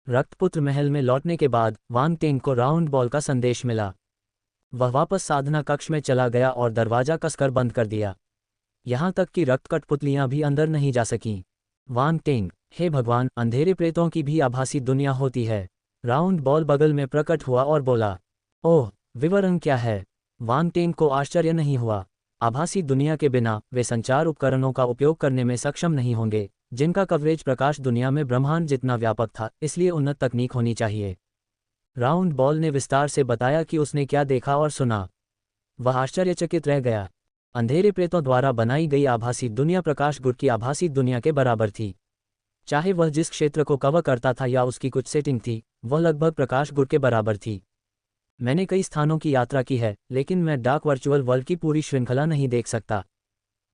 [SPEAKER 1] रक्तपुत्र महल में लौटने के बाद वांग टेंग को राउंड बॉल का संदेश मिला। वह वापस साधना कक्ष में चला गया और दरवाजा कसकर बंद कर दिया। यहाँ तक कि रक्त कठपुतलियां भी अंदर नहीं जा सकीं। वांग टेंग, हे भगवान, अंधेरे प्रेतों की भी आभासी दुनिया होती है। राउंड बॉल बगल में प्रकट हुआ और बोला। ओह, विवरण क्या है? वांग टेंग को आश्चर्य नहीं हुआ। आभासी दुनिया के बिना वे संचार उपकरणों का उपयोग करने में सक्षम नहीं होंगे, जिनका कवरेज प्रकाश दुनिया में ब्रह्मांड जितना व्यापक था, इसलिए उन्नत तकनीक होनी चाहिए। राउंड बॉल ने विस्तार से बताया कि उसने क्या देखा और सुना। वह आश्चर्यचकित रह गया। अंधेरे प्रेतों द्वारा बनाई गई आभासी दुनिया प्रकाश गुट की आभासी दुनिया के बराबर थी। चाहे वह जिस क्षेत्र को कवर करता था या उसकी कुछ सेटिंग थी, वह लगभग प्रकाश गुट के बराबर थी। मैंने कई स्थानों की यात्रा की है, लेकिन मैं डार्क वर्चुअल वर्ल्ड की पूरी श्रृंखला नहीं देख सकता।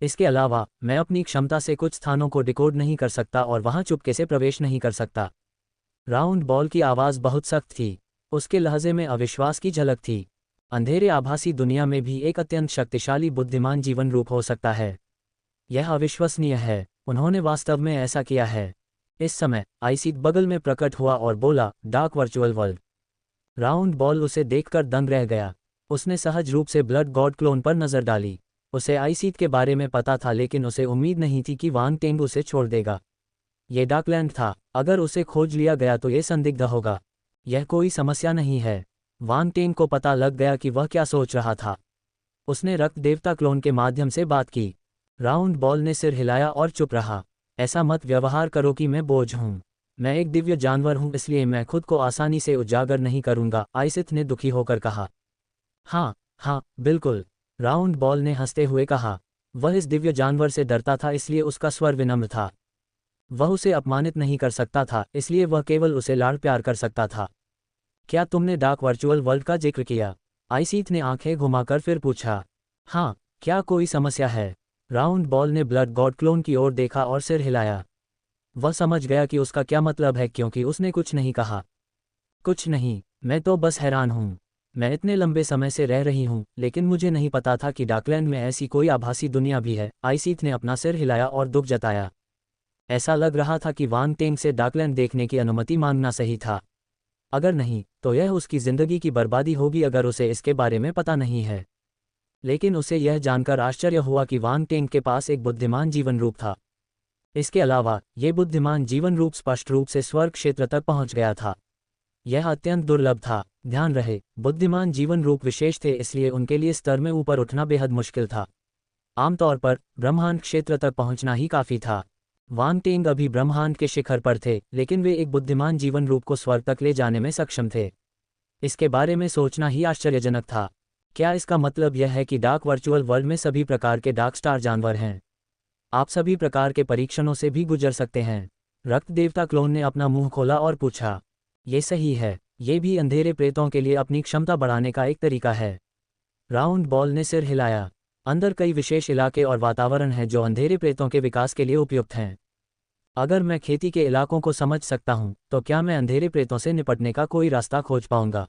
[SPEAKER 1] इसके अलावा मैं अपनी क्षमता से कुछ स्थानों को डिकोड नहीं कर सकता और वहां चुपके से प्रवेश नहीं कर सकता। राउंड बॉल की आवाज़ बहुत सख्त थी। उसके लहजे में अविश्वास की झलक थी। अंधेरे आभासी दुनिया में भी एक अत्यंत शक्तिशाली बुद्धिमान जीवन रूप हो सकता है। यह अविश्वसनीय है, उन्होंने वास्तव में ऐसा किया है। इस समय आइसित बगल में प्रकट हुआ और बोला, dark virtual world. Round ball उसे देखकर दंग रह गया। उसने सहज रूप से ब्लड गॉड क्लोन पर नजर डाली। उसे आइसित के बारे में पता था, लेकिन उसे उम्मीद नहीं थी कि वांग टेंग उसे छोड़ देगा। ये डार्कलैंड था, अगर उसे खोज लिया गया तो ये संदिग्ध होगा। यह कोई समस्या नहीं है। वांग टेंग को पता लग गया कि वह क्या सोच रहा था। उसने रक्त देवता क्लोन के माध्यम से बात की। राउंड बॉल ने सिर हिलाया और चुप रहा। ऐसा मत व्यवहार करो कि मैं बोझ हूँ। मैं एक दिव्य जानवर हूँ, इसलिए मैं खुद को आसानी से उजागर नहीं करूँगा, आइसिथ ने दुखी होकर कहा। हाँ हाँ बिल्कुल, राउंड बॉल ने हंसते हुए कहा। वह इस दिव्य जानवर से डरता था, इसलिए उसका स्वर विनम्र था। वह उसे अपमानित नहीं कर सकता था, इसलिए वह केवल उसे लाड़ प्यार कर सकता था। क्या तुमने डार्क वर्चुअल वर्ल्ड का जिक्र किया? आइसिथ ने आंखें घुमाकर फिर पूछा। हाँ, क्या कोई समस्या है? राउंड बॉल ने ब्लड गॉड क्लोन की ओर देखा और सिर हिलाया। वह समझ गया कि उसका क्या मतलब है, क्योंकि उसने कुछ नहीं कहा। कुछ नहीं, मैं तो बस हैरान हूँ। मैं इतने लंबे समय से रह रही हूँ, लेकिन मुझे नहीं पता था कि डार्कलैंड में ऐसी कोई आभासी दुनिया भी है। आइसिथ ने अपना सिर हिलाया और दुख जताया। ऐसा लग रहा था कि वांग टेंग से डार्कलैंड देखने की अनुमति मांगना सही था। अगर नहीं, तो यह उसकी जिंदगी की बर्बादी होगी अगर उसे इसके बारे में पता नहीं है। लेकिन उसे यह जानकर आश्चर्य हुआ कि वांग टेंग के पास एक बुद्धिमान जीवन रूप था। इसके अलावा ये बुद्धिमान जीवन रूप स्पष्ट रूप से स्वर्ग क्षेत्र तक पहुंच गया था। यह अत्यंत दुर्लभ था। ध्यान रहे, बुद्धिमान जीवन रूप विशेष थे, इसलिए उनके लिए स्तर में ऊपर उठना बेहद मुश्किल था। आमतौर पर ब्रह्मांड क्षेत्र तक पहुंचना ही काफी था। वांग टेंग अभी ब्रह्मांड के शिखर पर थे, लेकिन वे एक बुद्धिमान जीवन रूप को स्वर्ग तक ले जाने में सक्षम थे। इसके बारे में सोचना ही आश्चर्यजनक था। क्या इसका मतलब यह है कि डार्क वर्चुअल वर्ल्ड में सभी प्रकार के डार्क स्टार जानवर हैं? आप सभी प्रकार के परीक्षणों से भी गुजर सकते हैं। रक्त देवता क्लोन ने अपना मुंह खोला और पूछा। ये सही है, ये भी अंधेरे प्रेतों के लिए अपनी क्षमता बढ़ाने का एक तरीका है। राउंड बॉल ने सिर हिलाया। अंदर कई विशेष इलाके और वातावरण हैं जो अंधेरे प्रेतों के विकास के लिए उपयुक्त हैं। अगर मैं खेती के इलाकों को समझ सकता हूं, तो क्या मैं अंधेरे प्रेतों से निपटने का कोई रास्ता खोज पाऊंगा?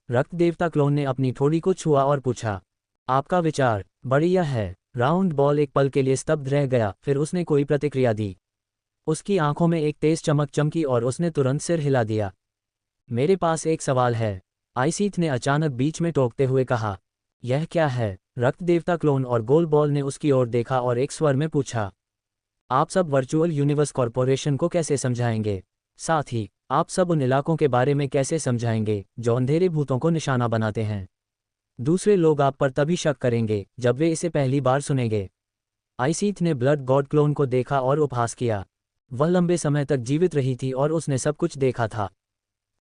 [SPEAKER 1] रक्त देवता क्लोन ने अपनी ठोड़ी को छुआ और पूछा। आपका विचार बढ़िया है। राउंड बॉल एक पल के लिए स्तब्ध रह गया, फिर उसने कोई प्रतिक्रिया दी। उसकी आंखों में एक तेज चमक चमकी और उसने तुरंत सिर हिला दिया। मेरे पास एक सवाल है, आइसिथ ने अचानक बीच में टोकते हुए कहा। यह क्या है? रक्त देवता क्लोन और गोल बॉल ने उसकी ओर देखा और एक स्वर में पूछा। आप सब वर्चुअल यूनिवर्स कॉरपोरेशन को कैसे समझाएंगे? साथ ही आप सब उन इलाकों के बारे में कैसे समझाएंगे जो अंधेरे भूतों को निशाना बनाते हैं? दूसरे लोग आप पर तभी शक करेंगे जब वे इसे पहली बार सुनेंगे। आइसिथ ने ब्लड गॉड क्लोन को देखा और उपहास किया। वह लंबे समय तक जीवित रही थी और उसने सब कुछ देखा था।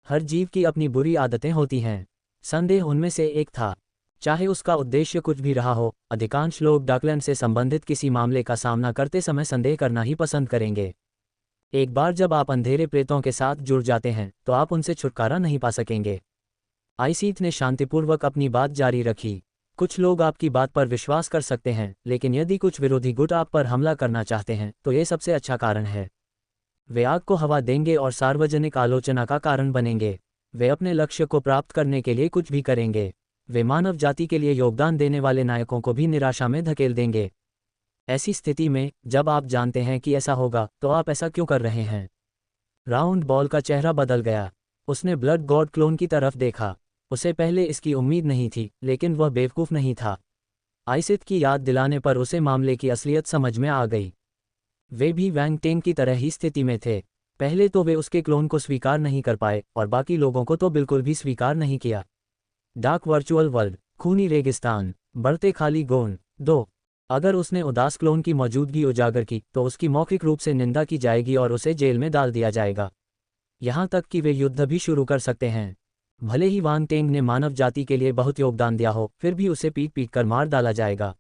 [SPEAKER 1] हर जीव की अपनी बुरी आदतें होती हैं। संदेह उनमें से एक था। चाहे उसका उद्देश्य कुछ भी रहा हो, अधिकांश लोग डार्कलैंड से संबंधित किसी मामले का सामना करते समय संदेह करना ही पसंद करेंगे। एक बार जब आप अंधेरे प्रेतों के साथ जुड़ जाते हैं, तो आप उनसे छुटकारा नहीं पा सकेंगे। आइसिथ ने शांतिपूर्वक अपनी बात जारी रखी। कुछ लोग आपकी बात पर विश्वास कर सकते हैं, लेकिन यदि कुछ विरोधी गुट आप पर हमला करना चाहते हैं, तो ये सबसे अच्छा कारण है। वे आग को हवा देंगे और सार्वजनिक आलोचना का कारण बनेंगे। वे अपने लक्ष्य को प्राप्त करने के लिए कुछ भी करेंगे। वे मानव जाति के लिए योगदान देने वाले नायकों को भी निराशा में धकेल देंगे। ऐसी स्थिति में, जब आप जानते हैं कि ऐसा होगा, तो आप ऐसा क्यों कर रहे हैं? राउंड बॉल का चेहरा बदल गया। उसने ब्लड गॉड क्लोन की तरफ देखा। उसे पहले इसकी उम्मीद नहीं थी, लेकिन वह बेवकूफ़ नहीं था। आइसिथ की याद दिलाने पर उसे मामले की असलियत समझ में आ गई। वे भी वैंग टेंग की तरह ही स्थिति में थे। पहले तो वे उसके क्लोन को स्वीकार नहीं कर पाए, और बाकी लोगों को तो बिल्कुल भी स्वीकार नहीं किया। डार्क वर्चुअल वर्ल्ड, खूनी रेगिस्तान, बढ़ते खाली गोंद। 2 अगर उसने उदास क्लोन की मौजूदगी उजागर की, तो उसकी मौखिक रूप से निंदा की जाएगी और उसे जेल में डाल दिया जाएगा। यहाँ तक कि वे युद्ध भी शुरू कर सकते हैं। भले ही वांग टेंग ने मानव जाति के लिए बहुत योगदान दिया हो, फिर भी उसे पीट पीट कर मार डाला जाएगा।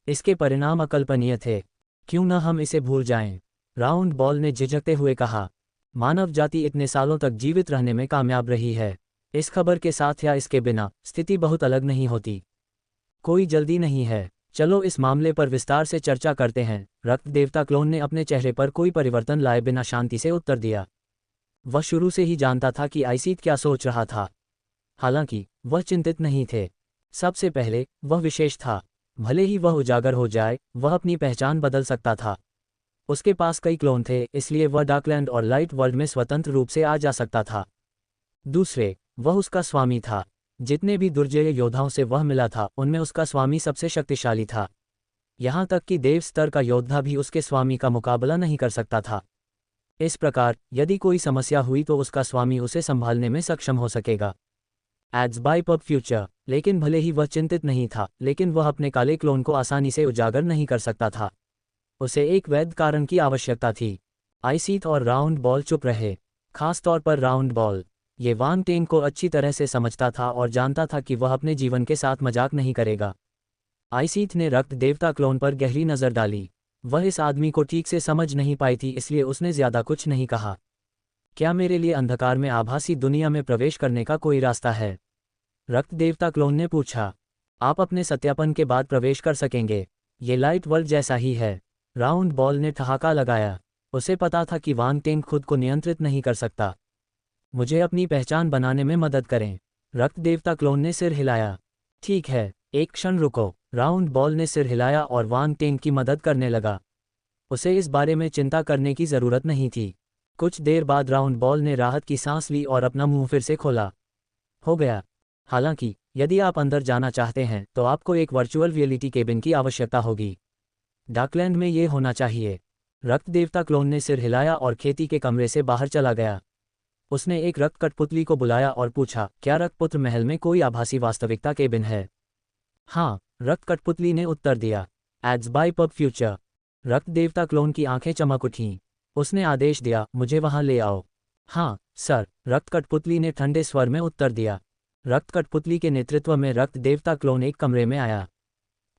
[SPEAKER 1] इसके परिणाम अकल्पनीय थे। क्यों न हम इसे भूल जाएं? राउंड बॉल ने झिझकते हुए कहा। मानव जाति इतने सालों तक जीवित रहने में कामयाब रही है। इस खबर के साथ या इसके बिना स्थिति बहुत अलग नहीं होती। कोई जल्दी नहीं है। चलो इस मामले पर विस्तार से चर्चा करते हैं। रक्त देवता क्लोन ने अपने चेहरे पर कोई परिवर्तन लाए बिना शांति से उत्तर दिया। वह शुरू से ही जानता था कि आइसीथ क्या सोच रहा था। हालांकि वह चिंतित नहीं थे। सबसे पहले वह विशेष था। भले ही वह उजागर हो जाए, वह अपनी पहचान बदल सकता था। उसके पास कई क्लोन थे, इसलिए वह डार्कलैंड और लाइट वर्ल्ड में स्वतंत्र रूप से आ जा सकता था। दूसरे, वह उसका स्वामी था। जितने भी दुर्जय योद्धाओं से वह मिला था, उनमें उसका स्वामी सबसे शक्तिशाली था। यहाँ तक कि देव स्तर का योद्धा भी उसके स्वामी का मुकाबला नहीं कर सकता था। इस प्रकार यदि कोई समस्या हुई तो उसका स्वामी उसे संभालने में सक्षम हो सकेगा। Ads by pub future. लेकिन भले ही वह चिंतित नहीं था, लेकिन वह अपने काले क्लोन को आसानी से उजागर नहीं कर सकता था। उसे एक वैध कारण की आवश्यकता थी। आइसीथ और राउंड बॉल चुप रहे, खास तौर पर राउंड बॉल। ये वांग टेंग को अच्छी तरह से समझता था और जानता था कि वह अपने जीवन के साथ मजाक नहीं करेगा। आइसीथ ने रक्त देवता क्लोन पर गहरी नज़र डाली। वह इस आदमी को ठीक से समझ नहीं पाई थी, इसलिए उसने ज्यादा कुछ नहीं कहा। क्या मेरे लिए अंधकार में आभासी दुनिया में प्रवेश करने का कोई रास्ता है? रक्त देवता क्लोन ने पूछा। आप अपने सत्यापन के बाद प्रवेश कर सकेंगे। ये लाइट वर्ल्ड जैसा ही है। राउंड बॉल ने ठहाका लगाया। उसे पता था कि वांग टेंग खुद को नियंत्रित नहीं कर सकता। मुझे अपनी पहचान बनाने में मदद करें। रक्त देवता क्लोन ने सिर हिलाया। ठीक है, एक क्षण रुको। राउंड बॉल ने सिर हिलाया और वांग टेंग की मदद करने लगा। उसे इस बारे में चिंता करने की जरूरत नहीं थी। कुछ देर बाद राउंड बॉल ने राहत की सांस ली और अपना मुंह फिर से खोला। हो गया। हालांकि यदि आप अंदर जाना चाहते हैं तो आपको एक वर्चुअल रियलिटी केबिन की आवश्यकता होगी। डार्कलैंड में ये होना चाहिए। रक्त देवता क्लोन ने सिर हिलाया और खेती के कमरे से बाहर चला गया। उसने एक रक्त कठपुतली को बुलाया और पूछा, क्या रक्तपुत्र महल में कोई आभासी वास्तविकता केबिन है? हाँ, रक्त कठपुतली ने उत्तर दिया। Ads by pub future. रक्त देवता क्लोन की आंखें चमक उठीं। उसने आदेश दिया, मुझे वहां ले आओ। हाँ सर, रक्त कठपुतली ने ठंडे स्वर में उत्तर दिया। रक्त कठपुतली के नेतृत्व में रक्त देवता क्लोन एक कमरे में आया।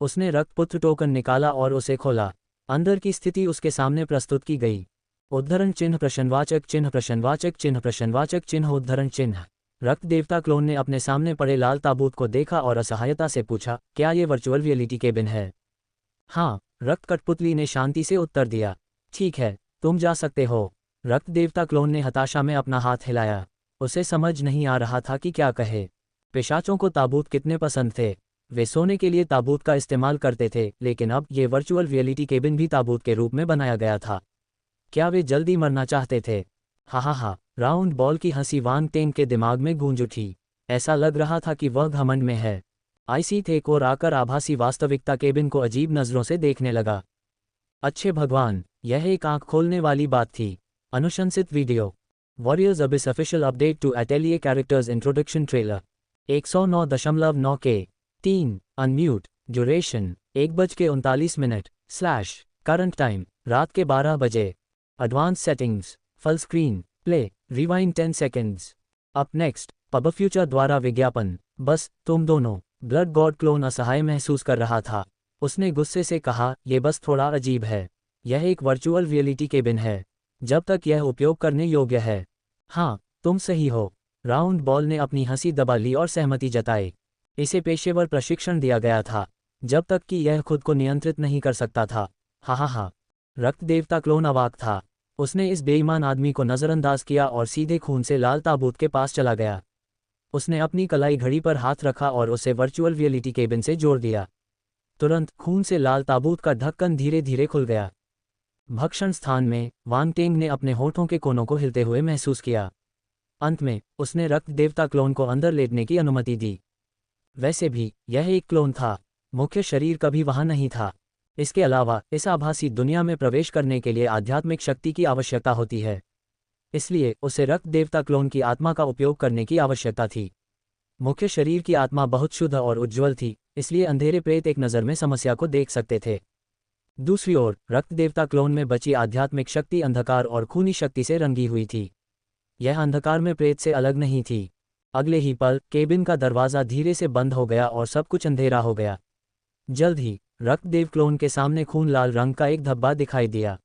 [SPEAKER 1] उसने रक्तपुत्र टोकन निकाला और उसे खोला। अंदर की स्थिति उसके सामने प्रस्तुत की गई। उद्धरण चिन्ह प्रश्नवाचक चिन्ह प्रश्नवाचक चिन्ह प्रश्नवाचक चिन्ह उद्धरण चिन्ह। रक्त देवता क्लोन ने अपने सामने पड़े लाल ताबूत को देखा और असहायता से पूछा, क्या ये वर्चुअल रियलिटी केबिन है? हाँ, रक्त कठपुतली ने शांति से उत्तर दिया। ठीक है, तुम जा सकते हो। रक्त देवता क्लोन ने हताशा में अपना हाथ हिलाया। उसे समझ नहीं आ रहा था कि क्या कहे। पिशाचों को ताबूत कितने पसंद थे। वे सोने के लिए ताबूत का इस्तेमाल करते थे, लेकिन अब ये वर्चुअल रियलिटी केबिन भी ताबूत के रूप में बनाया गया था। क्या वे जल्दी मरना चाहते थे? हा। राउंड बॉल की हंसी वांग टेंग के दिमाग में गूंज उठी। ऐसा लग रहा था कि वह घमंड में है। आइसीथ एक और आकर आभासी वास्तविकता केबिन को अजीब नजरों से देखने लगा। अच्छे भगवान, यह एक आंख खोलने वाली बात थी। अनुशंसित वीडियो। Warriors abyss official update to atelier characters introduction trailer. 109.9 के 3 अनम्यूट। ड्यूरेशन 1:39 करंट टाइम रात के 12 बजे। Advance settings full screen play rewind 10 seconds. Up next pub future द्वारा विज्ञापन। बस तुम दोनों। ब्लड गॉड क्लोन असहाय महसूस कर रहा था। उसने गुस्से से कहा, यह बस थोड़ा अजीब है। यह एक वर्चुअल रियलिटी केबिन है, जब तक यह उपयोग करने योग्य है। हाँ, तुम सही हो। राउंड बॉल ने अपनी हंसी दबा ली और सहमति जताई। इसे पेशेवर प्रशिक्षण दिया गया था, जब तक कि यह खुद को नियंत्रित नहीं कर सकता था। हा। रक्त देवता क्लोन अवाक था। उसने इस बेईमान आदमी को नज़रअंदाज किया और सीधे खून से लाल ताबूत के पास चला गया। उसने अपनी कलाई घड़ी पर हाथ रखा और उसे वर्चुअल रियलिटी केबिन से जोड़ दिया। तुरंत खून से लाल ताबूत का ढक्कन धीरे धीरे खुल गया। भक्षण स्थान में वांग टेंग ने अपने होठों के कोनों को हिलते हुए महसूस किया। अंत में उसने रक्त देवता क्लोन को अंदर लेटने की अनुमति दी। वैसे भी यह एक क्लोन था, मुख्य शरीर कभी वहां नहीं था। इसके अलावा इस आभासी दुनिया में प्रवेश करने के लिए आध्यात्मिक शक्ति की आवश्यकता होती है, इसलिए उसे रक्त देवता क्लोन की आत्मा का उपयोग करने की आवश्यकता थी। मुख्य शरीर की आत्मा बहुत शुद्ध और उज्ज्वल थी, इसलिए अंधेरे प्रेत एक नज़र में समस्या को देख सकते थे। दूसरी ओर रक्त देवता क्लोन में बची आध्यात्मिक शक्ति अंधकार और खूनी शक्ति से रंगी हुई थी। यह अंधकार में प्रेत से अलग नहीं थी। अगले ही पल केबिन का दरवाज़ा धीरे से बंद हो गया और सब कुछ अंधेरा हो गया। जल्द ही रक्तदेव क्लोन के सामने खून लाल रंग का एक धब्बा दिखाई दिया।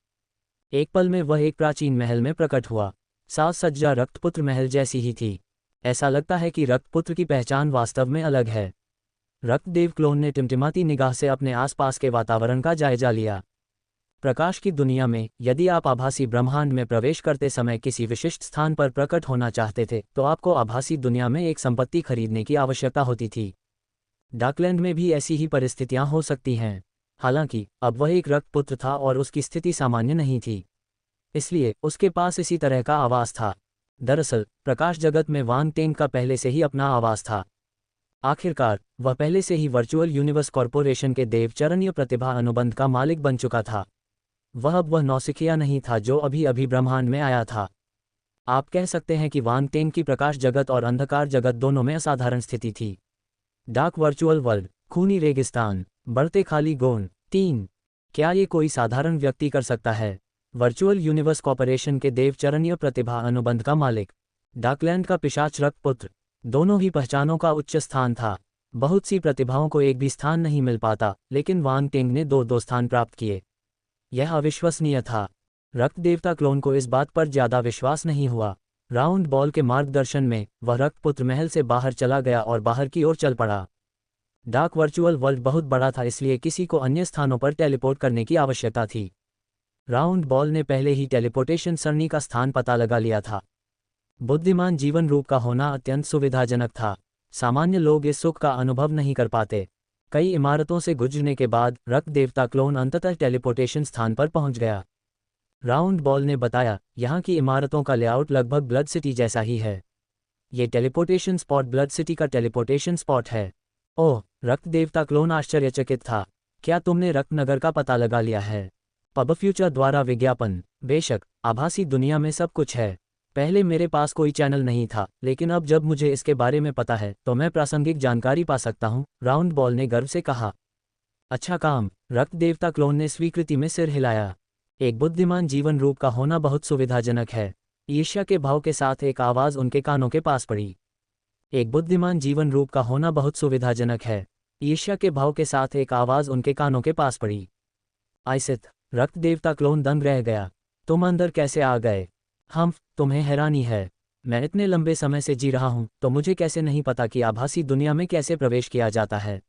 [SPEAKER 1] एक पल में वह एक प्राचीन महल में प्रकट हुआ। साज सज्जा रक्तपुत्र महल जैसी ही थी। ऐसा लगता है कि रक्तपुत्र की पहचान वास्तव में अलग है। रक्तदेव क्लोन ने टिमटिमाती निगाह से अपने आसपास के वातावरण का जायजा लिया। प्रकाश की दुनिया में यदि आप आभासी ब्रह्मांड में प्रवेश करते समय किसी विशिष्ट स्थान पर प्रकट होना चाहते थे तो आपको आभासी दुनिया में एक संपत्ति खरीदने की आवश्यकता होती थी। डाकलैंड में भी ऐसी ही परिस्थितियां हो सकती हैं। हालांकि अब वह एक रक्तपुत्र था और उसकी स्थिति सामान्य नहीं थी, इसलिए उसके पास इसी तरह का आवास था। दरअसल प्रकाश जगत में वांग टेंग का पहले से ही अपना आवास था। आखिरकार वह पहले से ही वर्चुअल यूनिवर्स कॉरपोरेशन के देवचरणीय प्रतिभा अनुबंध का मालिक बन चुका था। वह नौसिखिया नहीं था जो अभी अभी ब्रह्मांड में आया था। आप कह सकते हैं कि वांग टेंग की प्रकाश जगत और अंधकार जगत दोनों में असाधारण स्थिति थी। डार्क वर्चुअल वर्ल्ड, खूनी रेगिस्तान, बढ़ते खाली गोन। 3 क्या ये कोई साधारण व्यक्ति कर सकता है? वर्चुअल यूनिवर्स कॉर्पोरेशन के देवचरणीय प्रतिभा अनुबंध का मालिक, डाकलैंड का पिशाच रक्तपुत्र, दोनों ही पहचानों का उच्च स्थान था। बहुत सी प्रतिभाओं को एक भी स्थान नहीं मिल पाता, लेकिन वांग टेंग ने दो स्थान प्राप्त किए। यह अविश्वसनीय था। रक्त देवता क्लोन को इस बात पर ज्यादा विश्वास नहीं हुआ। राउंड बॉल के मार्गदर्शन में वह रक्तपुत्र महल से बाहर चला गया और बाहर की ओर चल पड़ा। डार्क वर्चुअल वर्ल्ड बहुत बड़ा था, इसलिए किसी को अन्य स्थानों पर टेलीपोर्ट करने की आवश्यकता थी। राउंड बॉल ने पहले ही टेलीपोर्टेशन सरणी का स्थान पता लगा लिया था। बुद्धिमान जीवन रूप का होना अत्यंत सुविधाजनक था। सामान्य लोग इस सुख का अनुभव नहीं कर पाते। कई इमारतों से गुजरने के बाद रक्त देवता क्लोन अंततः टेलीपोर्टेशन स्थान पर पहुंच गया। राउंड बॉल ने बताया, यहाँ की इमारतों का लेआउट लगभग ब्लड सिटी जैसा ही है। ये टेलीपोर्टेशन स्पॉट ब्लड सिटी का टेलीपोर्टेशन स्पॉट है। ओह, रक्त देवता क्लोन आश्चर्यचकित था। क्या तुमने रक्तनगर का पता लगा लिया है? पब फ्यूचर द्वारा विज्ञापन। बेशक, आभासी दुनिया में सब कुछ है। पहले मेरे पास कोई चैनल नहीं था, लेकिन अब जब मुझे इसके बारे में पता है तो मैं प्रासंगिक जानकारी पा सकता हूँ, राउंड बॉल ने गर्व से कहा। अच्छा काम, रक्त देवता क्लोन ने स्वीकृति में सिर हिलाया। एक बुद्धिमान जीवन रूप का होना बहुत सुविधाजनक है। ईर्ष्या के भाव के साथ एक आवाज उनके कानों के पास पड़ी। एक बुद्धिमान जीवन रूप का होना बहुत सुविधाजनक है। ईर्ष्या के भाव के साथ एक आवाज उनके कानों के पास पड़ी। आइसित, रक्त देवता क्लोन दंग रह गया। तुम अंदर कैसे आ गए? तुम्हें हैरानी है। मैं इतने लंबे समय से जी रहा हूं, तो मुझे कैसे नहीं पता कि आभासी दुनिया में कैसे प्रवेश किया जाता है?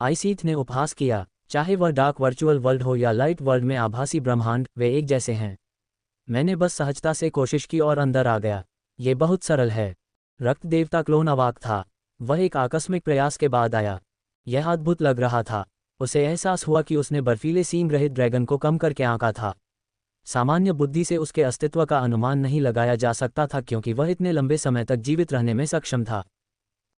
[SPEAKER 1] आइसीथ ने उपहास किया। चाहे वह डार्क वर्चुअल वर्ल्ड हो या लाइट वर्ल्ड में आभासी ब्रह्मांड, वे एक जैसे हैं। मैंने बस सहजता से कोशिश की और अंदर आ गया। ये बहुत सरल है। रक्त देवता क्लोन अवाक था। वह एक आकस्मिक प्रयास के बाद आया। यह अद्भुत लग रहा था। उसे एहसास हुआ कि उसने बर्फीले सींग रहित ड्रैगन को कम करके आंका था। सामान्य बुद्धि से उसके अस्तित्व का अनुमान नहीं लगाया जा सकता था, क्योंकि वह इतने लंबे समय तक जीवित रहने में सक्षम था।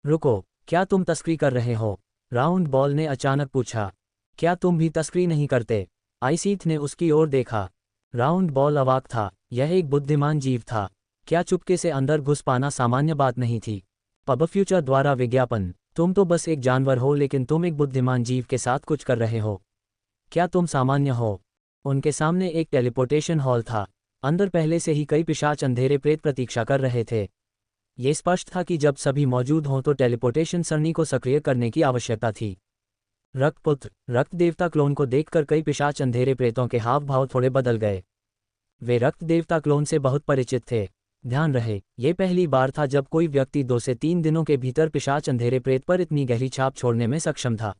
[SPEAKER 1] रुको, क्या तुम तस्करी कर रहे हो? राउंड बॉल ने अचानक पूछा। क्या तुम भी तस्करी नहीं करते? आइसीथ ने उसकी ओर देखा। राउंड बॉल अवाक था। यह एक बुद्धिमान जीव था। क्या चुपके से अंदर घुस पाना सामान्य बात नहीं थी? पब फ्यूचर द्वारा विज्ञापन। तुम तो बस एक जानवर हो, लेकिन तुम एक बुद्धिमान जीव के साथ कुछ कर रहे हो। क्या तुम सामान्य हो? उनके सामने एक टेलीपोर्टेशन हॉल था। अंदर पहले से ही कई पिशाच अंधेरे प्रेत प्रतीक्षा कर रहे थे। ये स्पष्ट था कि जब सभी मौजूद हों तो टेलीपोर्टेशन सरणी को सक्रिय करने की आवश्यकता थी। रक्तपुत्र, रक्त देवता क्लोन को देखकर कई पिशाच अंधेरे प्रेतों के हाव भाव थोड़े बदल गए। वे रक्त देवता क्लोन से बहुत परिचित थे। ध्यान रहे, ये पहली बार था जब कोई व्यक्ति 2 से 3 दिनों के भीतर पिशाच अंधेरे प्रेत पर इतनी गहरी छाप छोड़ने में सक्षम था।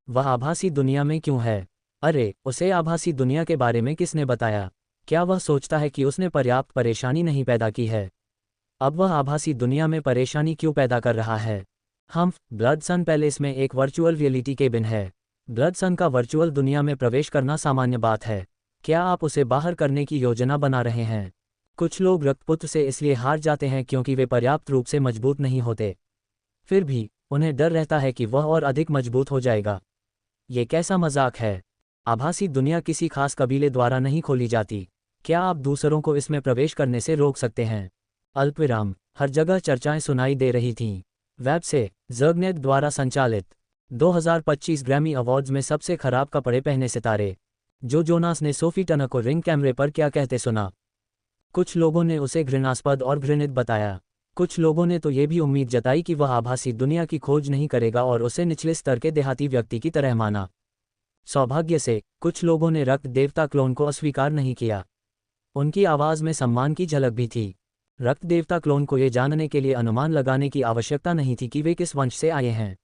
[SPEAKER 1] वह आभासी दुनिया में क्यों है? अरे, उसे आभासी दुनिया के बारे में किसने बताया? क्या वह सोचता है कि उसने पर्याप्त परेशानी नहीं पैदा की है? अब वह आभासी दुनिया में परेशानी क्यों पैदा कर रहा है? ब्लड सन पैलेस में एक वर्चुअल रियलिटी केबिन है। ब्लड सन का वर्चुअल दुनिया में प्रवेश करना सामान्य बात है। क्या आप उसे बाहर करने की योजना बना रहे हैं? कुछ लोग रक्तपुत्र से इसलिए हार जाते हैं क्योंकि वे पर्याप्त रूप से मजबूत नहीं होते। फिर भी उन्हें डर रहता है कि वह और अधिक मजबूत हो जाएगा। ये कैसा मजाक है? आभासी दुनिया किसी खास कबीले द्वारा नहीं खोली जाती। क्या आप दूसरों को इसमें प्रवेश करने से रोक सकते हैं? अल्पविराम। हर जगह चर्चाएं सुनाई दे रही थीं। वेब से ज़र्गनेट द्वारा संचालित 2025 ग्रैमी अवार्ड्स में सबसे खराब कपड़े पहने सितारे। जो जोनास ने सोफी टर्नर को रिंग कैमरे पर क्या कहते सुना। कुछ लोगों ने उसे घृणास्पद और घृणित बताया। कुछ लोगों ने तो ये भी उम्मीद जताई कि वह आभासी दुनिया की खोज नहीं करेगा और उसे निचले स्तर के देहाती व्यक्ति की तरह माना। सौभाग्य से कुछ लोगों ने रक्त देवता क्लोन को अस्वीकार नहीं किया। उनकी आवाज़ में सम्मान की झलक भी थी। रक्त देवता क्लोन को ये जानने के लिए अनुमान लगाने की आवश्यकता नहीं थी कि वे किस वंश से आए हैं।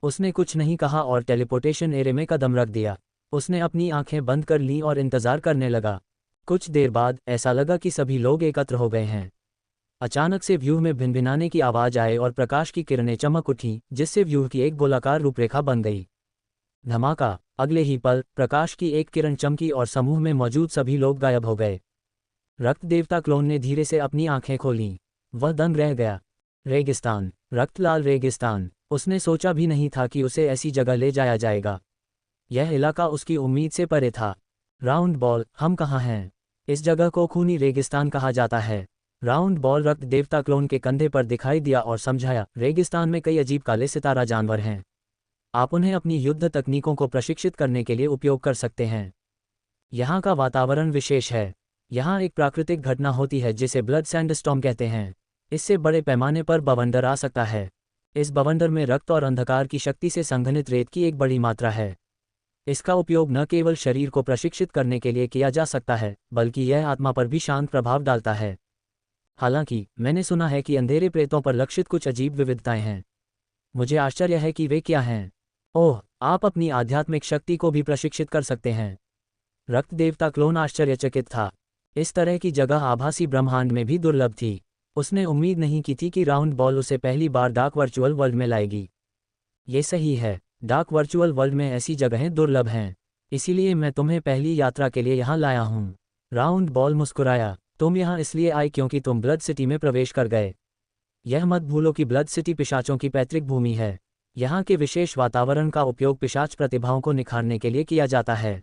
[SPEAKER 1] उसने कुछ नहीं कहा और टेलीपोर्टेशन एरे में कदम रख दिया। उसने अपनी आंखें बंद कर लीं और इंतजार करने लगा। कुछ देर बाद ऐसा लगा कि सभी लोग एकत्र हो गए हैं। अचानक से व्यूह में भिनभिनाने की आवाज आए और प्रकाश की किरणें चमक उठीं, जिससे व्यूह की एक गोलाकार रूपरेखा बन गई। धमाका! अगले ही पल प्रकाश की एक किरण चमकी और समूह में मौजूद सभी लोग गायब हो गए। रक्त देवता क्लोन ने धीरे से अपनी आंखें खोलीं। वह दंग रह गया। रेगिस्तान, रक्त लाल रेगिस्तान। उसने सोचा भी नहीं था कि उसे ऐसी जगह ले जाया जाएगा। यह इलाका उसकी उम्मीद से परे था। राउंड बॉल, हम कहाँ हैं? इस जगह को खूनी रेगिस्तान कहा जाता है। राउंड बॉल रक्त देवता क्लोन के कंधे पर दिखाई दिया और समझाया, रेगिस्तान में कई अजीब काले सितारा जानवर हैं। आप उन्हें अपनी युद्ध तकनीकों को प्रशिक्षित करने के लिए उपयोग कर सकते हैं। यहाँ का वातावरण विशेष है। यहाँ एक प्राकृतिक घटना होती है जिसे ब्लड सैंडस्टॉर्म कहते हैं। इससे बड़े पैमाने पर बवंडर आ सकता है। इस बवंडर में रक्त और अंधकार की शक्ति से संघनित रेत की एक बड़ी मात्रा है। इसका उपयोग न केवल शरीर को प्रशिक्षित करने के लिए किया जा सकता है, बल्कि यह आत्मा पर भी शांत प्रभाव डालता है। हालांकि मैंने सुना है कि अंधेरे प्रेतों पर लक्षित कुछ अजीब विविधताएं हैं। मुझे आश्चर्य है कि वे क्या हैं। ओह, आप अपनी आध्यात्मिक शक्ति को भी प्रशिक्षित कर सकते हैं। रक्त देवता क्लोन आश्चर्यचकित था। इस तरह की जगह आभासी ब्रह्मांड में भी दुर्लभ थी। उसने उम्मीद नहीं की थी कि राउंड बॉल उसे पहली बार डार्क वर्चुअल वर्ल्ड में लाएगी। ये सही है, डार्क वर्चुअल वर्ल्ड में ऐसी जगहें दुर्लभ हैं। इसीलिए मैं तुम्हें पहली यात्रा के लिए यहाँ लाया हूँ। राउंड बॉल मुस्कुराया। तुम यहाँ इसलिए आए क्योंकि तुम ब्लड सिटी में प्रवेश कर गए। यह मत भूलो कि ब्लड सिटी पिशाचों की पैतृक भूमि है। यहाँ के विशेष वातावरण का उपयोग पिशाच प्रतिभाओं को निखारने के लिए किया जाता है।